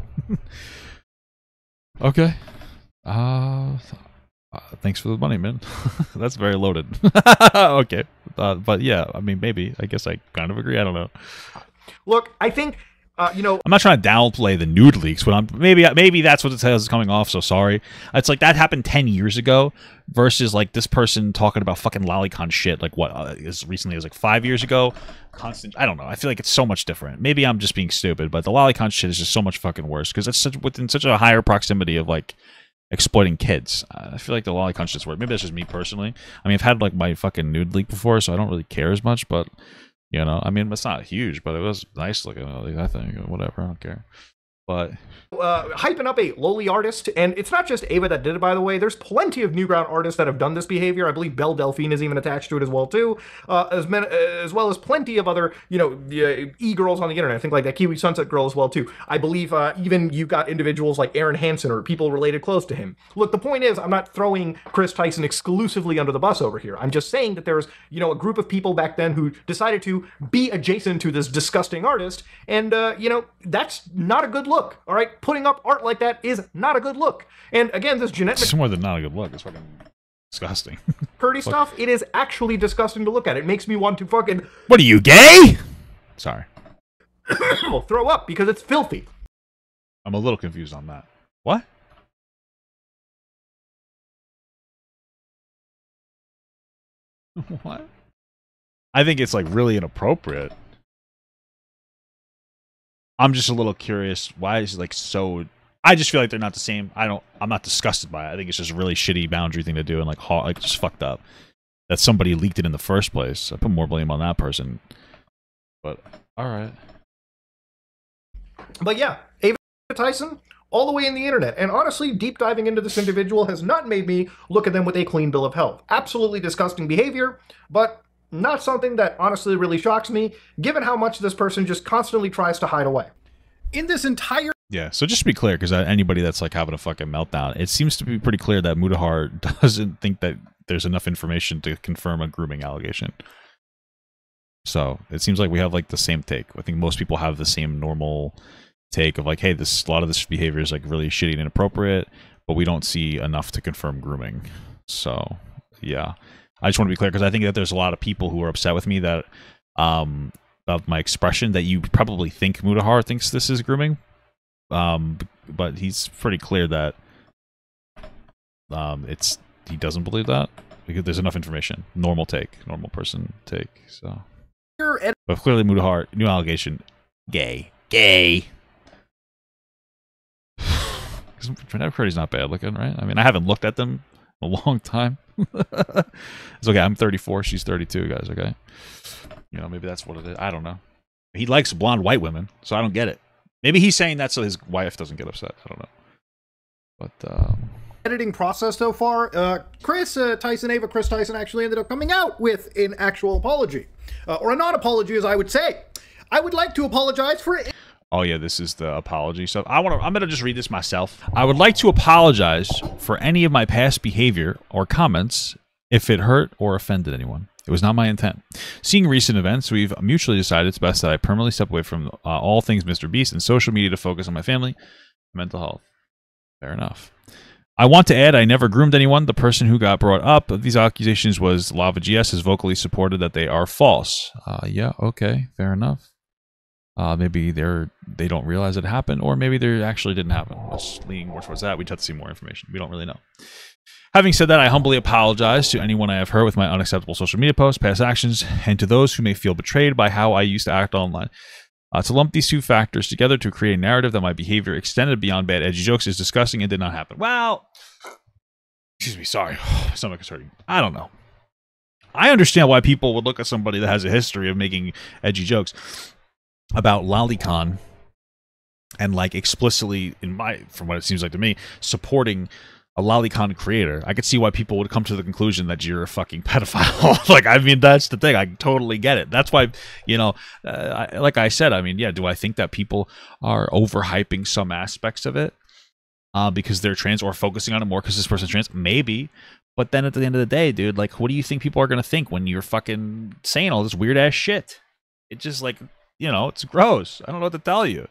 Okay. Thanks for the money, man. That's very loaded. Okay, but yeah, I mean, maybe. I guess I kind of agree. I don't know. Look, I think. I'm not trying to downplay the nude leaks, but maybe that's what it says is coming off. So sorry. It's like that happened 10 years ago versus like this person talking about fucking lolicon shit like what as recently as like 5 years ago. Constant. I don't know. I feel like it's so much different. Maybe I'm just being stupid, but the lolicon shit is just so much fucking worse because it's within such a higher proximity of like exploiting kids. I feel like the lolicon shit's worse. Maybe that's just me personally. I mean, I've had like my fucking nude leak before, so I don't really care as much, but. I mean, it's not huge, but it was nice looking, I think. Whatever, I don't care. But... hyping up a lowly artist, and it's not just Ava that did it, by the way. There's plenty of Newground artists that have done this behavior. I believe Belle Delphine is even attached to it as well, too. As well as plenty of other, e-girls on the internet. I think like that Kiwi Sunset girl as well, too. I believe even you've got individuals like Aaron Hansen or people related close to him. Look, the point is, I'm not throwing Kris Tyson exclusively under the bus over here. I'm just saying that there's, a group of people back then who decided to be adjacent to this disgusting artist, and, that's not a good look, all right? Putting up art like that is not a good look. And again, this Jeanette... It's more than not a good look. It's fucking disgusting. Curdy stuff, it is actually disgusting to look at. It makes me want to fucking... What are you, gay? Sorry. Throw up because it's filthy. I'm a little confused on that. What? What? I think it's like really inappropriate. I'm just a little curious. Why is it like so? I just feel like they're not the same. I'm not disgusted by it. I think it's just a really shitty boundary thing to do and like just fucked up. That somebody leaked it in the first place. I put more blame on that person. But all right. But yeah, Ava Tyson, all the way in the internet. And honestly, deep diving into this individual has not made me look at them with a clean bill of health. Absolutely disgusting behavior, but not something that honestly really shocks me, given how much this person just constantly tries to hide away. In this entire... Yeah, so just to be clear, because anybody that's like having a fucking meltdown, it seems to be pretty clear that Mudahar doesn't think that there's enough information to confirm a grooming allegation. So it seems like we have like the same take. I think most people have the same normal take of like, hey, a lot of this behavior is like really shitty and inappropriate, but we don't see enough to confirm grooming. So yeah, I just want to be clear because I think that there's a lot of people who are upset with me that of my expression that you probably think Mudahar thinks this is grooming, but he's pretty clear that he doesn't believe that because there's enough information. Normal person take. So, but clearly Mudahar, new allegation, gay. Because Jeanette McCurdy's not bad looking, right? I mean, I haven't looked at them in a long time. It's okay. I'm 34. She's 32, guys. Okay. Maybe that's what it is. I don't know. He likes blonde white women, so I don't get it. Maybe he's saying that so his wife doesn't get upset. I don't know. But editing process so far, Ava Kris Tyson actually ended up coming out with an actual apology, or a non-apology, as I would say. I would like to apologize for it. Oh yeah, this is the apology stuff. I'm gonna just read this myself. I would like to apologize for any of my past behavior or comments if it hurt or offended anyone. It was not my intent. Seeing recent events, we've mutually decided it's best that I permanently step away from all things MrBeast and social media to focus on my family and mental health. Fair enough. I want to add, I never groomed anyone. The person who got brought up these accusations was Lava GS, has vocally supported that they are false. Yeah, okay, fair enough. Maybe they don't realize it happened, or maybe they actually didn't happen. Let's lean more towards that. We'd have to see more information. We don't really know. Having said that, I humbly apologize to anyone I have hurt with my unacceptable social media posts, past actions, and to those who may feel betrayed by how I used to act online. To lump these two factors together to create a narrative that my behavior extended beyond bad edgy jokes is disgusting and did not happen. Well, excuse me, sorry. My stomach is hurting. I don't know. I understand why people would look at somebody that has a history of making edgy jokes about lolicon and like explicitly, from what it seems like to me, supporting a lolicon creator. I could see why people would come to the conclusion that you're a fucking pedophile. Like, I mean, that's the thing. I totally get it. That's why, you know, like I said, I mean, yeah, do I think that people are overhyping some aspects of it because they're trans, or focusing on it more because this person's trans? Maybe. But then at the end of the day, dude, like, what do you think people are going to think when you're fucking saying all this weird ass shit? It just, like, you know, it's gross. I don't know what to tell you.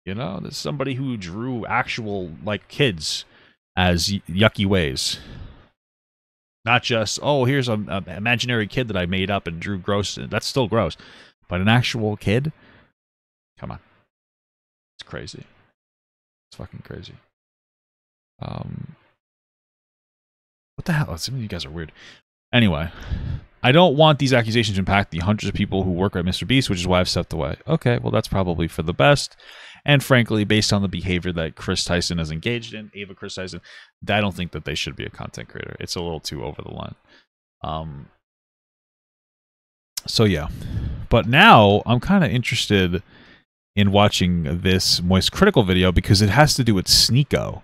You know, there's somebody who drew actual, like, kids as yucky ways. Not just, oh, here's an imaginary kid that I made up and drew gross. That's still gross. But an actual kid? Come on. It's crazy. It's fucking crazy. What the hell? Some of you guys are weird. Anyway, I don't want these accusations to impact the hundreds of people who work at MrBeast, which is why I've stepped away. Okay, well, that's probably for the best. And frankly, based on the behavior that Kris Tyson has engaged in, Ava Kris Tyson, I don't think that they should be a content creator. It's a little too over the line. So yeah. But now I'm kind of interested in watching this MoistCritical video because it has to do with Sneako.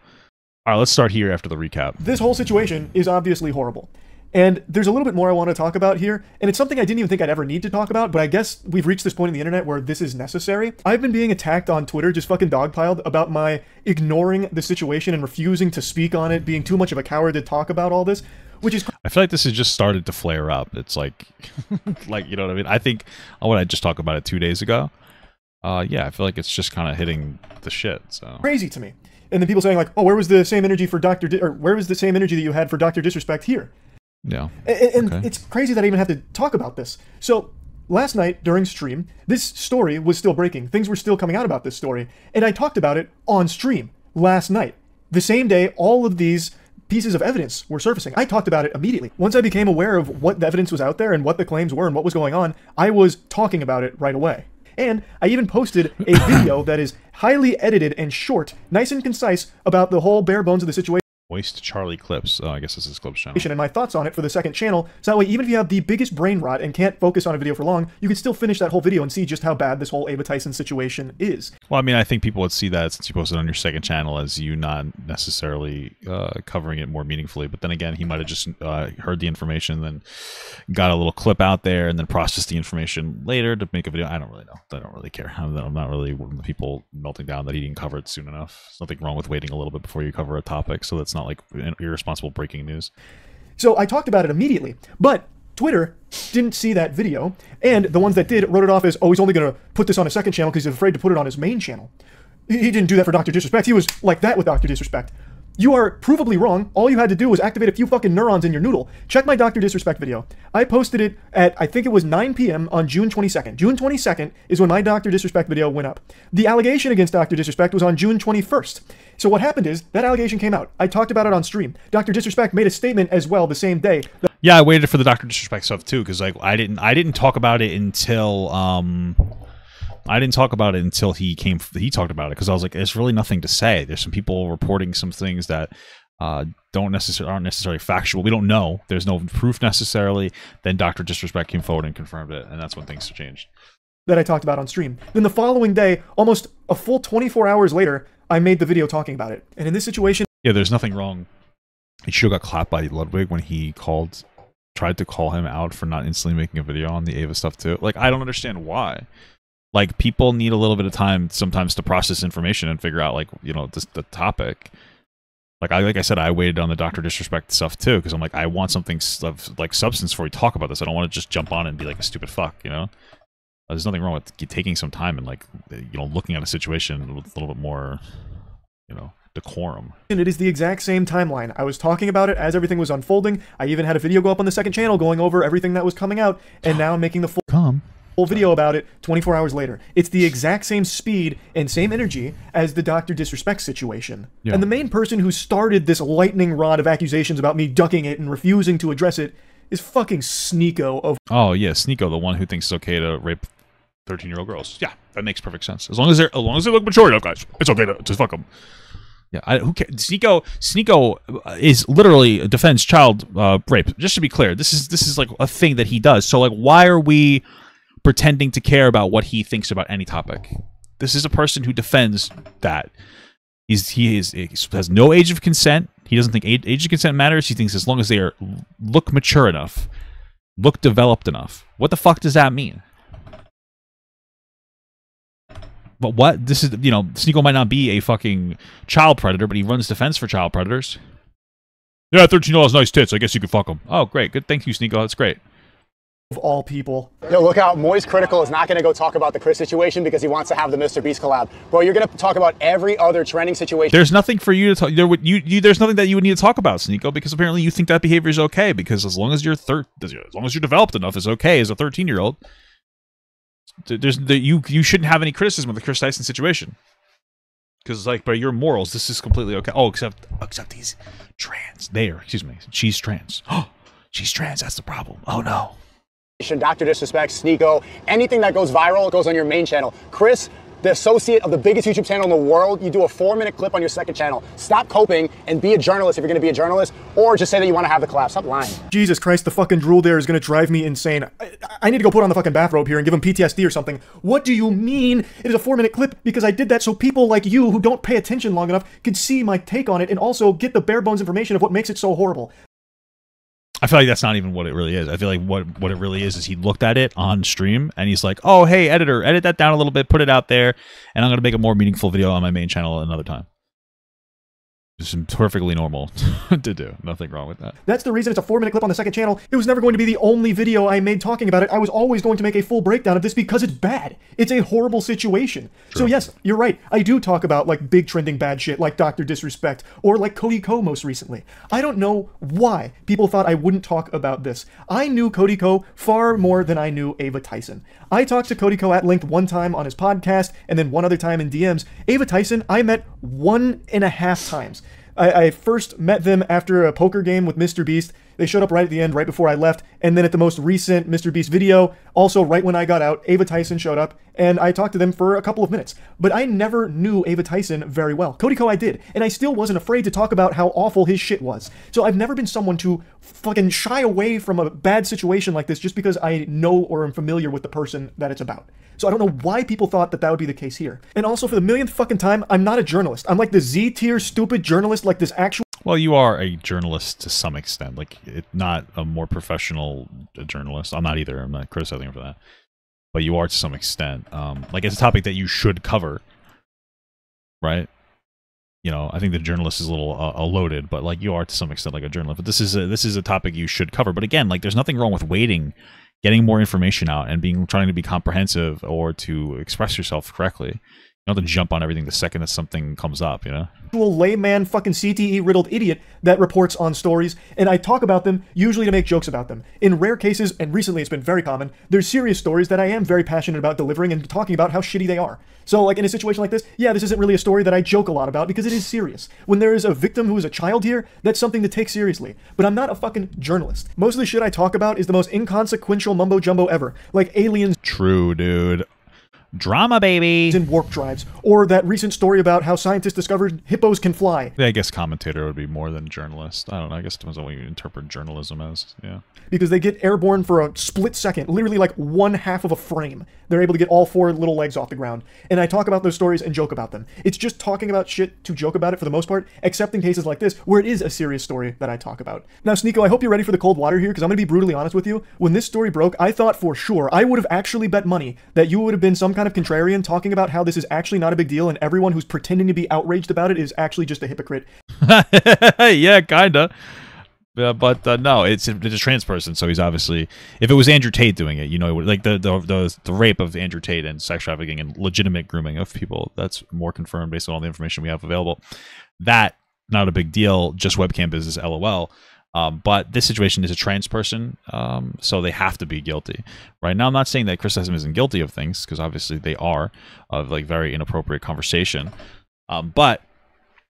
All right, let's start here after the recap. This whole situation is obviously horrible. And there's a little bit more I want to talk about here, and it's something I didn't even think I'd ever need to talk about, but I guess we've reached this point in the internet where this is necessary. I've been being attacked on Twitter, just fucking dogpiled, about my ignoring the situation and refusing to speak on it, being too much of a coward to talk about all this, which is... I feel like this has just started to flare up. It's like, like, you know what I mean? I think, what I just talked about it 2 days ago. Yeah, I feel like it's just kind of hitting the shit, so... Crazy to me. And then people saying like, oh, where was the same energy for where was the same energy that you had for Dr. Disrespect here? Yeah. And okay. It's crazy that I even have to talk about this. So last night during stream, this story was still breaking. Things were still coming out about this story. And I talked about it on stream last night. The same day, all of these pieces of evidence were surfacing. I talked about it immediately. Once I became aware of what the evidence was out there and what the claims were and what was going on, I was talking about it right away. And I even posted a video that is highly edited and short, nice and concise, about the whole bare bones of the situation. Moist Charlie Clips. Oh, I guess this is Clips channel. And my thoughts on it for the second channel, so that way even if you have the biggest brain rot and can't focus on a video for long, you can still finish that whole video and see just how bad this whole Ava Tyson situation is. Well, I mean, I think people would see that since you posted on your second channel as you not necessarily covering it more meaningfully, but then again, he might have just heard the information, then got a little clip out there, and then processed the information later to make a video. I don't really know. I don't really care. I'm not really one of the people melting down that he didn't cover it soon enough. There's nothing wrong with waiting a little bit before you cover a topic, so that's not like irresponsible breaking news. So I talked about it immediately, but Twitter didn't see that video, and the ones that did wrote it off as, oh, he's only going to put this on a second channel because he's afraid to put it on his main channel. He didn't do that for Dr. Disrespect. He was like that with Dr. Disrespect. You are provably wrong. All you had to do was activate a few fucking neurons in your noodle. Check my Dr. Disrespect video. I posted it at, I think it was 9 p.m. on June 22nd. June 22nd is when my Dr. Disrespect video went up. The allegation against Dr. Disrespect was on June 21st. So what happened is, that allegation came out. I talked about it on stream. Dr. Disrespect made a statement as well the same day. Yeah, I waited for the Dr. Disrespect stuff too, because like I didn't talk about it until he talked about it, because I was like, there's really nothing to say. There's some people reporting some things that aren't necessarily factual. We don't know. There's no proof necessarily. Then Dr. Disrespect came forward and confirmed it, and that's when things changed. That I talked about on stream. Then the following day, almost a full 24 hours later, I made the video talking about it. And in this situation... Yeah, there's nothing wrong. He should have got clapped by Ludwig when he tried to call him out for not instantly making a video on the Ava stuff too. Like, I don't understand why. Like, people need a little bit of time sometimes to process information and figure out, like, you know, the topic. like I said, I waited on the Dr. Disrespect stuff too, because I'm like, I want something of like substance before we talk about this. I don't want to just jump on and be like a stupid fuck, you know? There's nothing wrong with taking some time and like, you know, looking at a situation with a little bit more, you know, decorum. And it is the exact same timeline. I was talking about it as everything was unfolding. I even had a video go up on the second channel going over everything that was coming out, and now I'm making the full video about it 24 hours later. It's the exact same speed and same energy as the Dr. Disrespect situation. Yeah. And the main person who started this lightning rod of accusations about me ducking it and refusing to address it is fucking Sneako of— Oh yeah, Sneako, the one who thinks it's okay to rape 13-year-old girls. Yeah, that makes perfect sense. As long as they look mature enough, guys, it's okay to fuck them. Yeah, who cares? Sneako is literally defends child rape. Just to be clear, this is like a thing that he does. So like, why are we pretending to care about what he thinks about any topic? This is a person who defends that. He has no age of consent. He doesn't think age of consent matters. He thinks as long as they look mature enough, look developed enough. What the fuck does that mean? But what? This is, you know, Sneako might not be a fucking child predator, but he runs defense for child predators. Yeah, $13 nice tits. I guess you could fuck them. Oh, great. Good. Thank you, Sneako. That's great. Of all people. Yo, look out. MoistCritical is not going to go talk about the Chris situation because he wants to have the MrBeast collab. Bro, you're going to talk about every other trending situation. There's nothing for you to talk. There's nothing that you would need to talk about, Sneako, because apparently you think that behavior is okay. Because as long as you're developed enough, it's okay as a 13-year-old. You shouldn't have any criticism of the Kris Tyson situation, because like by your morals, this is completely okay. Oh, except he's trans. Excuse me, she's trans. Oh, she's trans. That's the problem. Oh no. Dr. Disrespect, Sneako, anything that goes viral goes on your main channel. Chris, the associate of the biggest YouTube channel in the world, you do a 4-minute clip on your second channel. Stop coping and be a journalist if you're going to be a journalist, or just say that you want to have the collab. Stop lying. Jesus Christ, the fucking drool there is going to drive me insane. I need to go put on the fucking bathrobe here and give him PTSD or something. What do you mean it is a 4-minute clip? Because I did that so people like you who don't pay attention long enough could see my take on it and also get the bare bones information of what makes it so horrible. I feel like that's not even what it really is. I feel like what it really is he looked at it on stream and he's like, oh, hey, editor, edit that down a little bit, put it out there, and I'm going to make a more meaningful video on my main channel another time. Just perfectly normal to do. Nothing wrong with that. That's the reason it's a 4-minute clip on the second channel. It was never going to be the only video I made talking about it. I was always going to make a full breakdown of this because it's bad. It's a horrible situation. True. So yes, you're right. I do talk about like big trending bad shit like Dr. Disrespect or like Cody Ko most recently. I don't know why people thought I wouldn't talk about this. I knew Cody Ko far more than I knew Ava Tyson. I talked to Cody Ko at length one time on his podcast and then one other time in DMs. Ava Tyson, I met 1.5 times. I first met them after a poker game with MrBeast. They showed up right at the end, right before I left. And then at the most recent MrBeast video, also right when I got out, Ava Tyson showed up, and I talked to them for a couple of minutes. But I never knew Ava Tyson very well. Cody Ko I did, and I still wasn't afraid to talk about how awful his shit was. So I've never been someone to fucking shy away from a bad situation like this just because I know or am familiar with the person that it's about. So I don't know why people thought that that would be the case here. And also, for the millionth fucking time, I'm not a journalist. I'm like the Z-tier stupid journalist, like this actual— Well, you are a journalist to some extent. Like, not a more professional journalist. I'm not either. I'm not criticizing him for that. But you are to some extent. Like, it's a topic that you should cover, right? You know, I think the journalist is a little loaded, but like you are to some extent like a journalist. But this is a topic you should cover. But again, like, there's nothing wrong with waiting, getting more information out, and trying to be comprehensive or to express yourself correctly. You don't have to jump on everything the second that something comes up, you know? Layman fucking CTE-riddled idiot that reports on stories, and I talk about them usually to make jokes about them. In rare cases, and recently it's been very common, there's serious stories that I am very passionate about delivering and talking about how shitty they are. So, like, in a situation like this, yeah, this isn't really a story that I joke a lot about because it is serious. When there is a victim who is a child here, that's something to take seriously. But I'm not a fucking journalist. Most of the shit I talk about is the most inconsequential mumbo-jumbo ever. Like aliens— True, dude. Drama, baby. In warp drives, or that recent story about how scientists discovered hippos can fly. Yeah, I guess commentator would be more than journalist. I don't know. I guess it depends on what you interpret journalism as. Yeah. Because they get airborne for a split second, literally like 1/2 of a frame. They're able to get all 4 little legs off the ground. And I talk about those stories and joke about them. It's just talking about shit to joke about it for the most part, except in cases like this, where it is a serious story that I talk about. Now, Sneako, I hope you're ready for the cold water here, because I'm going to be brutally honest with you. When this story broke, I thought for sure, I would have actually bet money that you would have been some kind of contrarian talking about how this is actually not a big deal and everyone who's pretending to be outraged about it is actually just a hypocrite. Yeah, kinda. But no, it's a trans person, so he's obviously. If it was Andrew Tate doing it, you know, like the rape of Andrew Tate and sex trafficking and legitimate grooming of people, that's more confirmed based on all the information we have available. That not a big deal, just webcam business, LOL. But this situation is a trans person, so they have to be guilty. Right now, I'm not saying that Kris Tyson isn't guilty of things, because obviously they are, of like very inappropriate conversation. But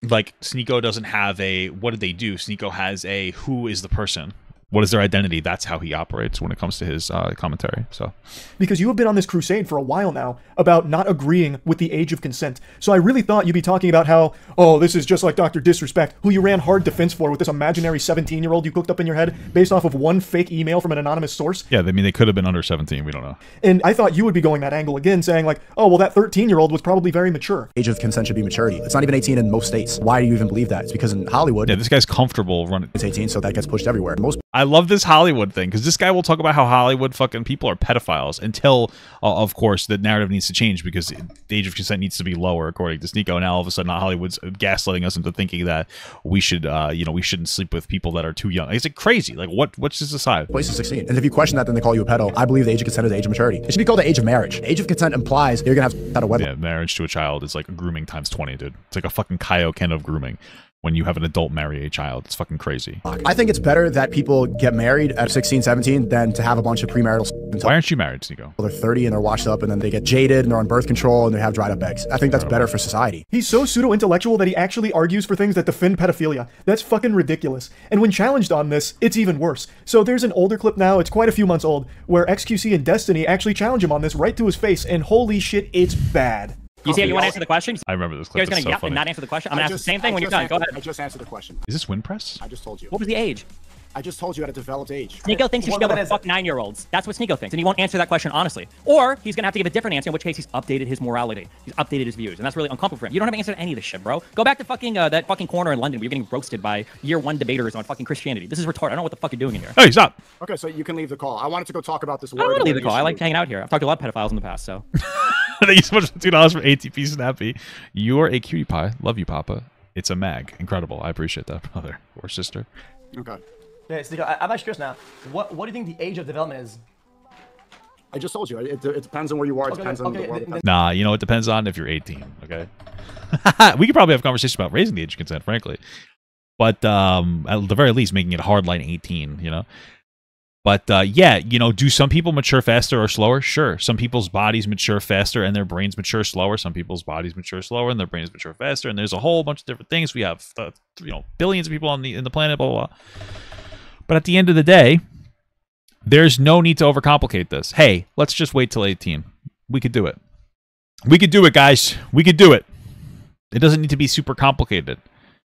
like Sneako doesn't have a, what did they do? Sneako has a, who is the person? What is their identity? That's how he operates when it comes to his commentary. So, because you have been on this crusade for a while now about not agreeing with the age of consent. So I really thought you'd be talking about how, oh, this is just like Dr. Disrespect, who you ran hard defense for with this imaginary 17-year-old you cooked up in your head based off of one fake email from an anonymous source. Yeah, I mean, they could have been under 17. We don't know. And I thought you would be going that angle again, saying like, oh, well, that 13-year-old was probably very mature. Age of consent should be maturity. It's not even 18 in most states. Why do you even believe that? It's because in Hollywood, yeah, this guy's comfortable running. It's 18, so that gets pushed everywhere. I love this Hollywood thing, because this guy will talk about how Hollywood fucking people are pedophiles until, of course, the narrative needs to change because the age of consent needs to be lower, according to Sneako. Now all of a sudden, Hollywood's gaslighting us into thinking that we should, you know, we shouldn't sleep with people that are too young. It's like crazy. Like, what's this aside? Place is 16, and if you question that, then they call you a pedo. I believe the age of consent is the age of maturity. It should be called the age of marriage. Age of consent implies you're gonna have out of wedlock. Yeah, marriage to a child is like grooming times 20, dude. It's like a fucking Kaioken of grooming. When you have an adult marry a child, it's fucking crazy. I think it's better that people get married at 16, 17 than to have a bunch of premarital until why aren't you married, Sneako? They're 30 and they're washed up and then they get jaded and they're on birth control and they have dried up eggs. I think that's better for society. He's so pseudo-intellectual that he actually argues for things that defend pedophilia. That's fucking ridiculous. And when challenged on this, it's even worse. So there's an older clip now, it's quite a few months old, where XQC and Destiny actually challenge him on this right to his face, and holy shit, it's bad. You see how you want to answer the question? I remember this clip. You're just going to yep and not answer the question? I'm going to ask the same thing when you're done. Go ahead. I just answered the question. Is this WinPress? I just told you. What was the age? I just told you at a developed age. Sneako thinks you should be able to fuck 9-year-olds. That's what Sneako thinks, and he won't answer that question honestly. Or he's going to have to give a different answer, in which case he's updated his morality. He's updated his views, and that's really uncomfortable for him. You don't have to answer to any of this shit, bro. Go back to fucking that fucking corner in London where you're getting roasted by year 1 debaters on fucking Christianity. This is retarded. I don't know what the fuck you're doing in here. Hey, stop. Okay, so you can leave the call. I wanted to go talk about this. I don't want to leave the call. I like hanging out here. I've talked to a lot of pedophiles in the past, so. Thank you so much for $2 from ATP Snappy. You're a cutie pie. Love you, Papa. It's a mag. Incredible. I appreciate that, brother or sister. Okay. Yeah, Sneako, I'm actually curious now. What do you think the age of development is? I just told you. It depends on where you are. It depends on the world. Nah, you know, it depends on if you're 18, okay? We could probably have a conversation about raising the age of consent, frankly. But at the very least, making it a hard line 18, you know? But yeah, you know, do some people mature faster or slower? Sure. Some people's bodies mature faster and their brains mature slower. Some people's bodies mature slower and their brains mature faster. And there's a whole bunch of different things. We have, you know, billions of people on in the planet, blah, blah, blah. But at the end of the day, there's no need to overcomplicate this. Hey, let's just wait till 18. We could do it. We could do it, guys. We could do it. It doesn't need to be super complicated.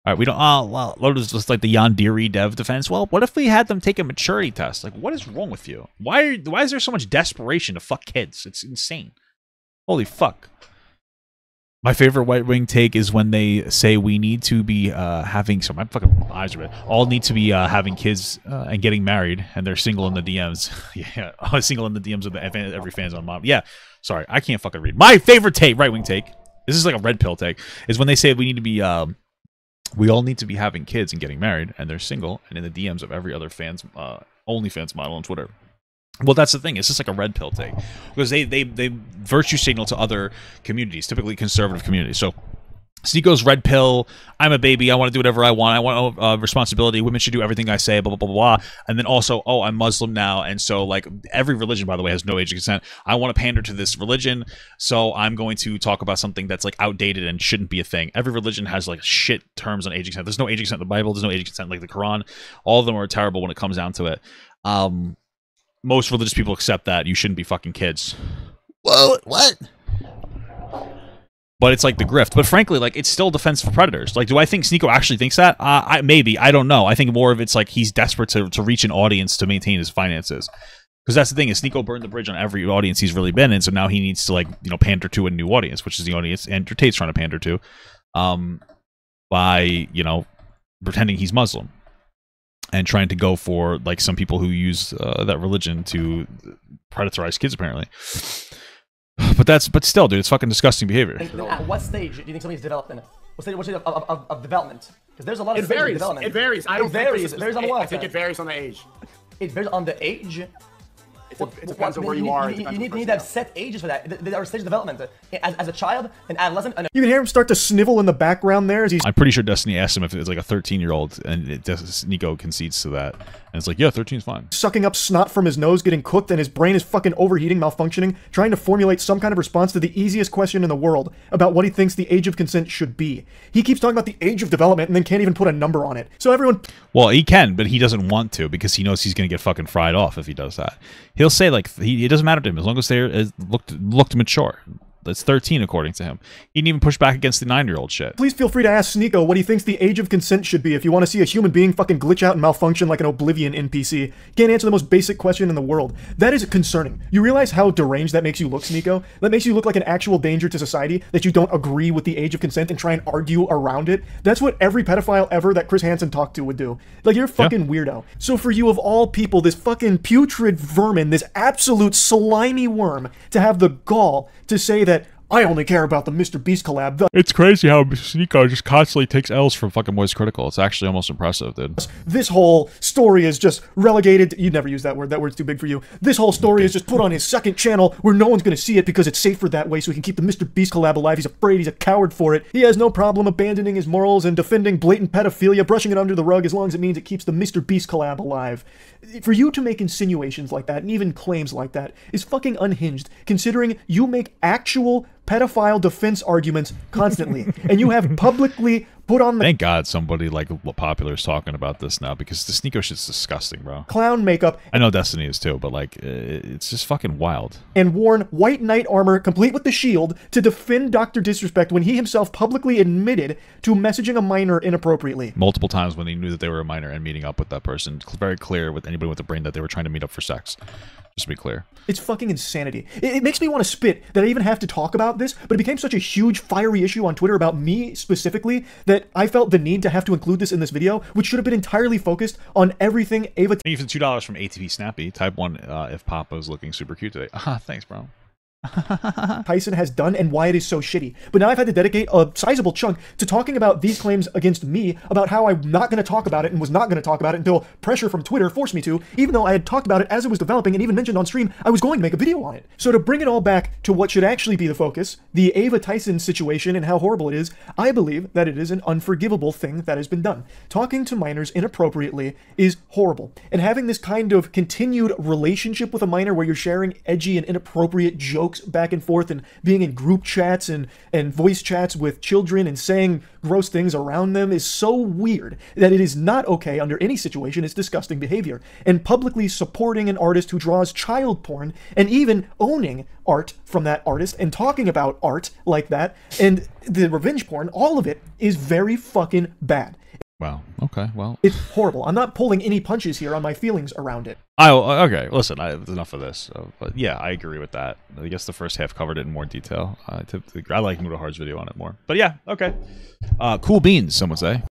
All right, we don't. Oh, well, it's just like the Yandere dev defense. Well, what if we had them take a maturity test? Like, what is wrong with you? Why is there so much desperation to fuck kids? It's insane. Holy fuck. My favorite White Wing take is when they say we need to be having. So my fucking eyes are red. All need to be having kids and getting married, and they're single in the DMs. Yeah, single in the DMs of every fan's on mom. Yeah, sorry, I can't fucking read. My favorite take, Right Wing take. This is like a red pill take. Is when they say we need to be. We all need to be having kids and getting married, and they're single and in the DMs of every other fan's OnlyFans model on Twitter. Well, that's the thing. It's just like a red pill thing because they virtue signal to other communities, typically conservative communities. So Sneako's red pill. I'm a baby. I want to do whatever I want. I want responsibility. Women should do everything I say. Blah blah blah blah. And then also, oh, I'm Muslim now, and so like every religion, by the way, has no age of consent. I want to pander to this religion, so I'm going to talk about something that's like outdated and shouldn't be a thing. Every religion has like shit terms on age of consent. There's no age of consent in the Bible. There's no age of consent like the Quran. All of them are terrible when it comes down to it. Most religious people accept that you shouldn't be fucking kids. Whoa, what? But it's like the grift. But frankly, like, it's still defense for predators. Like, do I think Sneako actually thinks that? Maybe. I don't know. I think more of it's like he's desperate to reach an audience to maintain his finances. Because that's the thing, is Sneako burned the bridge on every audience he's really been in, so now he needs to, like, you know, pander to a new audience, which is the audience Andrew Tate's trying to pander to, by, you know, pretending he's Muslim. And trying to go for, like, some people who use that religion to predatorize kids, apparently. But still, dude, it's fucking disgusting behavior. And at what stage do you think somebody's developed in it? What stage of development? Because there's a lot of It stages of varies. development. It varies. I don't It varies. think It varies on what? I think it varies on the age. It varies on the age. It depends on where you are. You need to have set ages for that. There are stages of development. As a child, an adolescent, and You can hear him start to snivel in the background there as he's. I'm pretty sure Destiny asked him if it was like a 13-year-old, and Sneako concedes to that. And it's like, yeah, 13's fine. Sucking up snot from his nose, getting cooked, and his brain is fucking overheating, malfunctioning, trying to formulate some kind of response to the easiest question in the world about what he thinks the age of consent should be. He keeps talking about the age of development and then can't even put a number on it. So everyone... Well, he can, but he doesn't want to because he knows he's going to get fucking fried off if he does that. He'll say, like, it doesn't matter to him as long as they looked mature. That's 13 according to him. He didn't even push back against the 9-year-old shit. Please feel free to ask Sneako what he thinks the age of consent should be if you want to see a human being fucking glitch out and malfunction like an Oblivion NPC. Can't answer the most basic question in the world. That is concerning. You realize how deranged that makes you look, Sneako? That makes you look like an actual danger to society, that you don't agree with the age of consent and try and argue around it. That's what every pedophile ever that Chris Hansen talked to would do. Like, you're a fucking weirdo. So for you of all people, this fucking putrid vermin, this absolute slimy worm, to have the gall to say that I only care about the MrBeast collab. It's crazy how Sneako just constantly takes L's from fucking MoistCritical. It's actually almost impressive, dude. This whole story is just relegated. You'd never use that word. That word's too big for you. This whole story is just put on his second channel where no one's going to see it because it's safer that way so he can keep the MrBeast collab alive. He's afraid. He's a coward for it. He has no problem abandoning his morals and defending blatant pedophilia, brushing it under the rug as long as it means it keeps the MrBeast collab alive. For you to make insinuations like that and even claims like that is fucking unhinged, considering you make actual pedophile defense arguments constantly, and you have publicly put on the... Thank God somebody like popular is talking about this now, because the Sneako shit's disgusting, bro. Clown makeup. I know Destiny is too, but like, it's just fucking wild. And worn white knight armor, complete with the shield, to defend Dr. Disrespect when he himself publicly admitted to messaging a minor inappropriately. Multiple times when he knew that they were a minor and meeting up with that person. Very clear with anybody with a brain that they were trying to meet up for sex. Just to be clear. It's fucking insanity. It makes me want to spit that I even have to talk about this, but it became such a huge, fiery issue on Twitter about me specifically that I felt the need to have to include this in this video, which should have been entirely focused on everything Ava... Thank you for the $2 from ATP Snappy. Type 1 if Papa's looking super cute today. Thanks, bro. Tyson has done and why it is so shitty. But now I've had to dedicate a sizable chunk to talking about these claims against me, about how I'm not going to talk about it and was not going to talk about it until pressure from Twitter forced me to, even though I had talked about it as it was developing and even mentioned on stream I was going to make a video on it. So to bring it all back to what should actually be the focus, the Ava Tyson situation and how horrible it is, I believe that it is an unforgivable thing that has been done. Talking to minors inappropriately is horrible. And having this kind of continued relationship with a minor where you're sharing edgy and inappropriate jokes back and forth and being in group chats and voice chats with children and saying gross things around them is so weird that it is not okay under any situation. It's disgusting behavior. And publicly supporting an artist who draws child porn and even owning art from that artist and talking about art like that and the revenge porn, all of it is very fucking bad. Wow. Okay. Well, it's horrible. I'm not pulling any punches here on my feelings around it. Oh, okay. Listen, enough of this. But yeah, I agree with that. I guess the first half covered it in more detail. I like Noodle Hard's video on it more. But yeah, okay. Cool beans, some would say.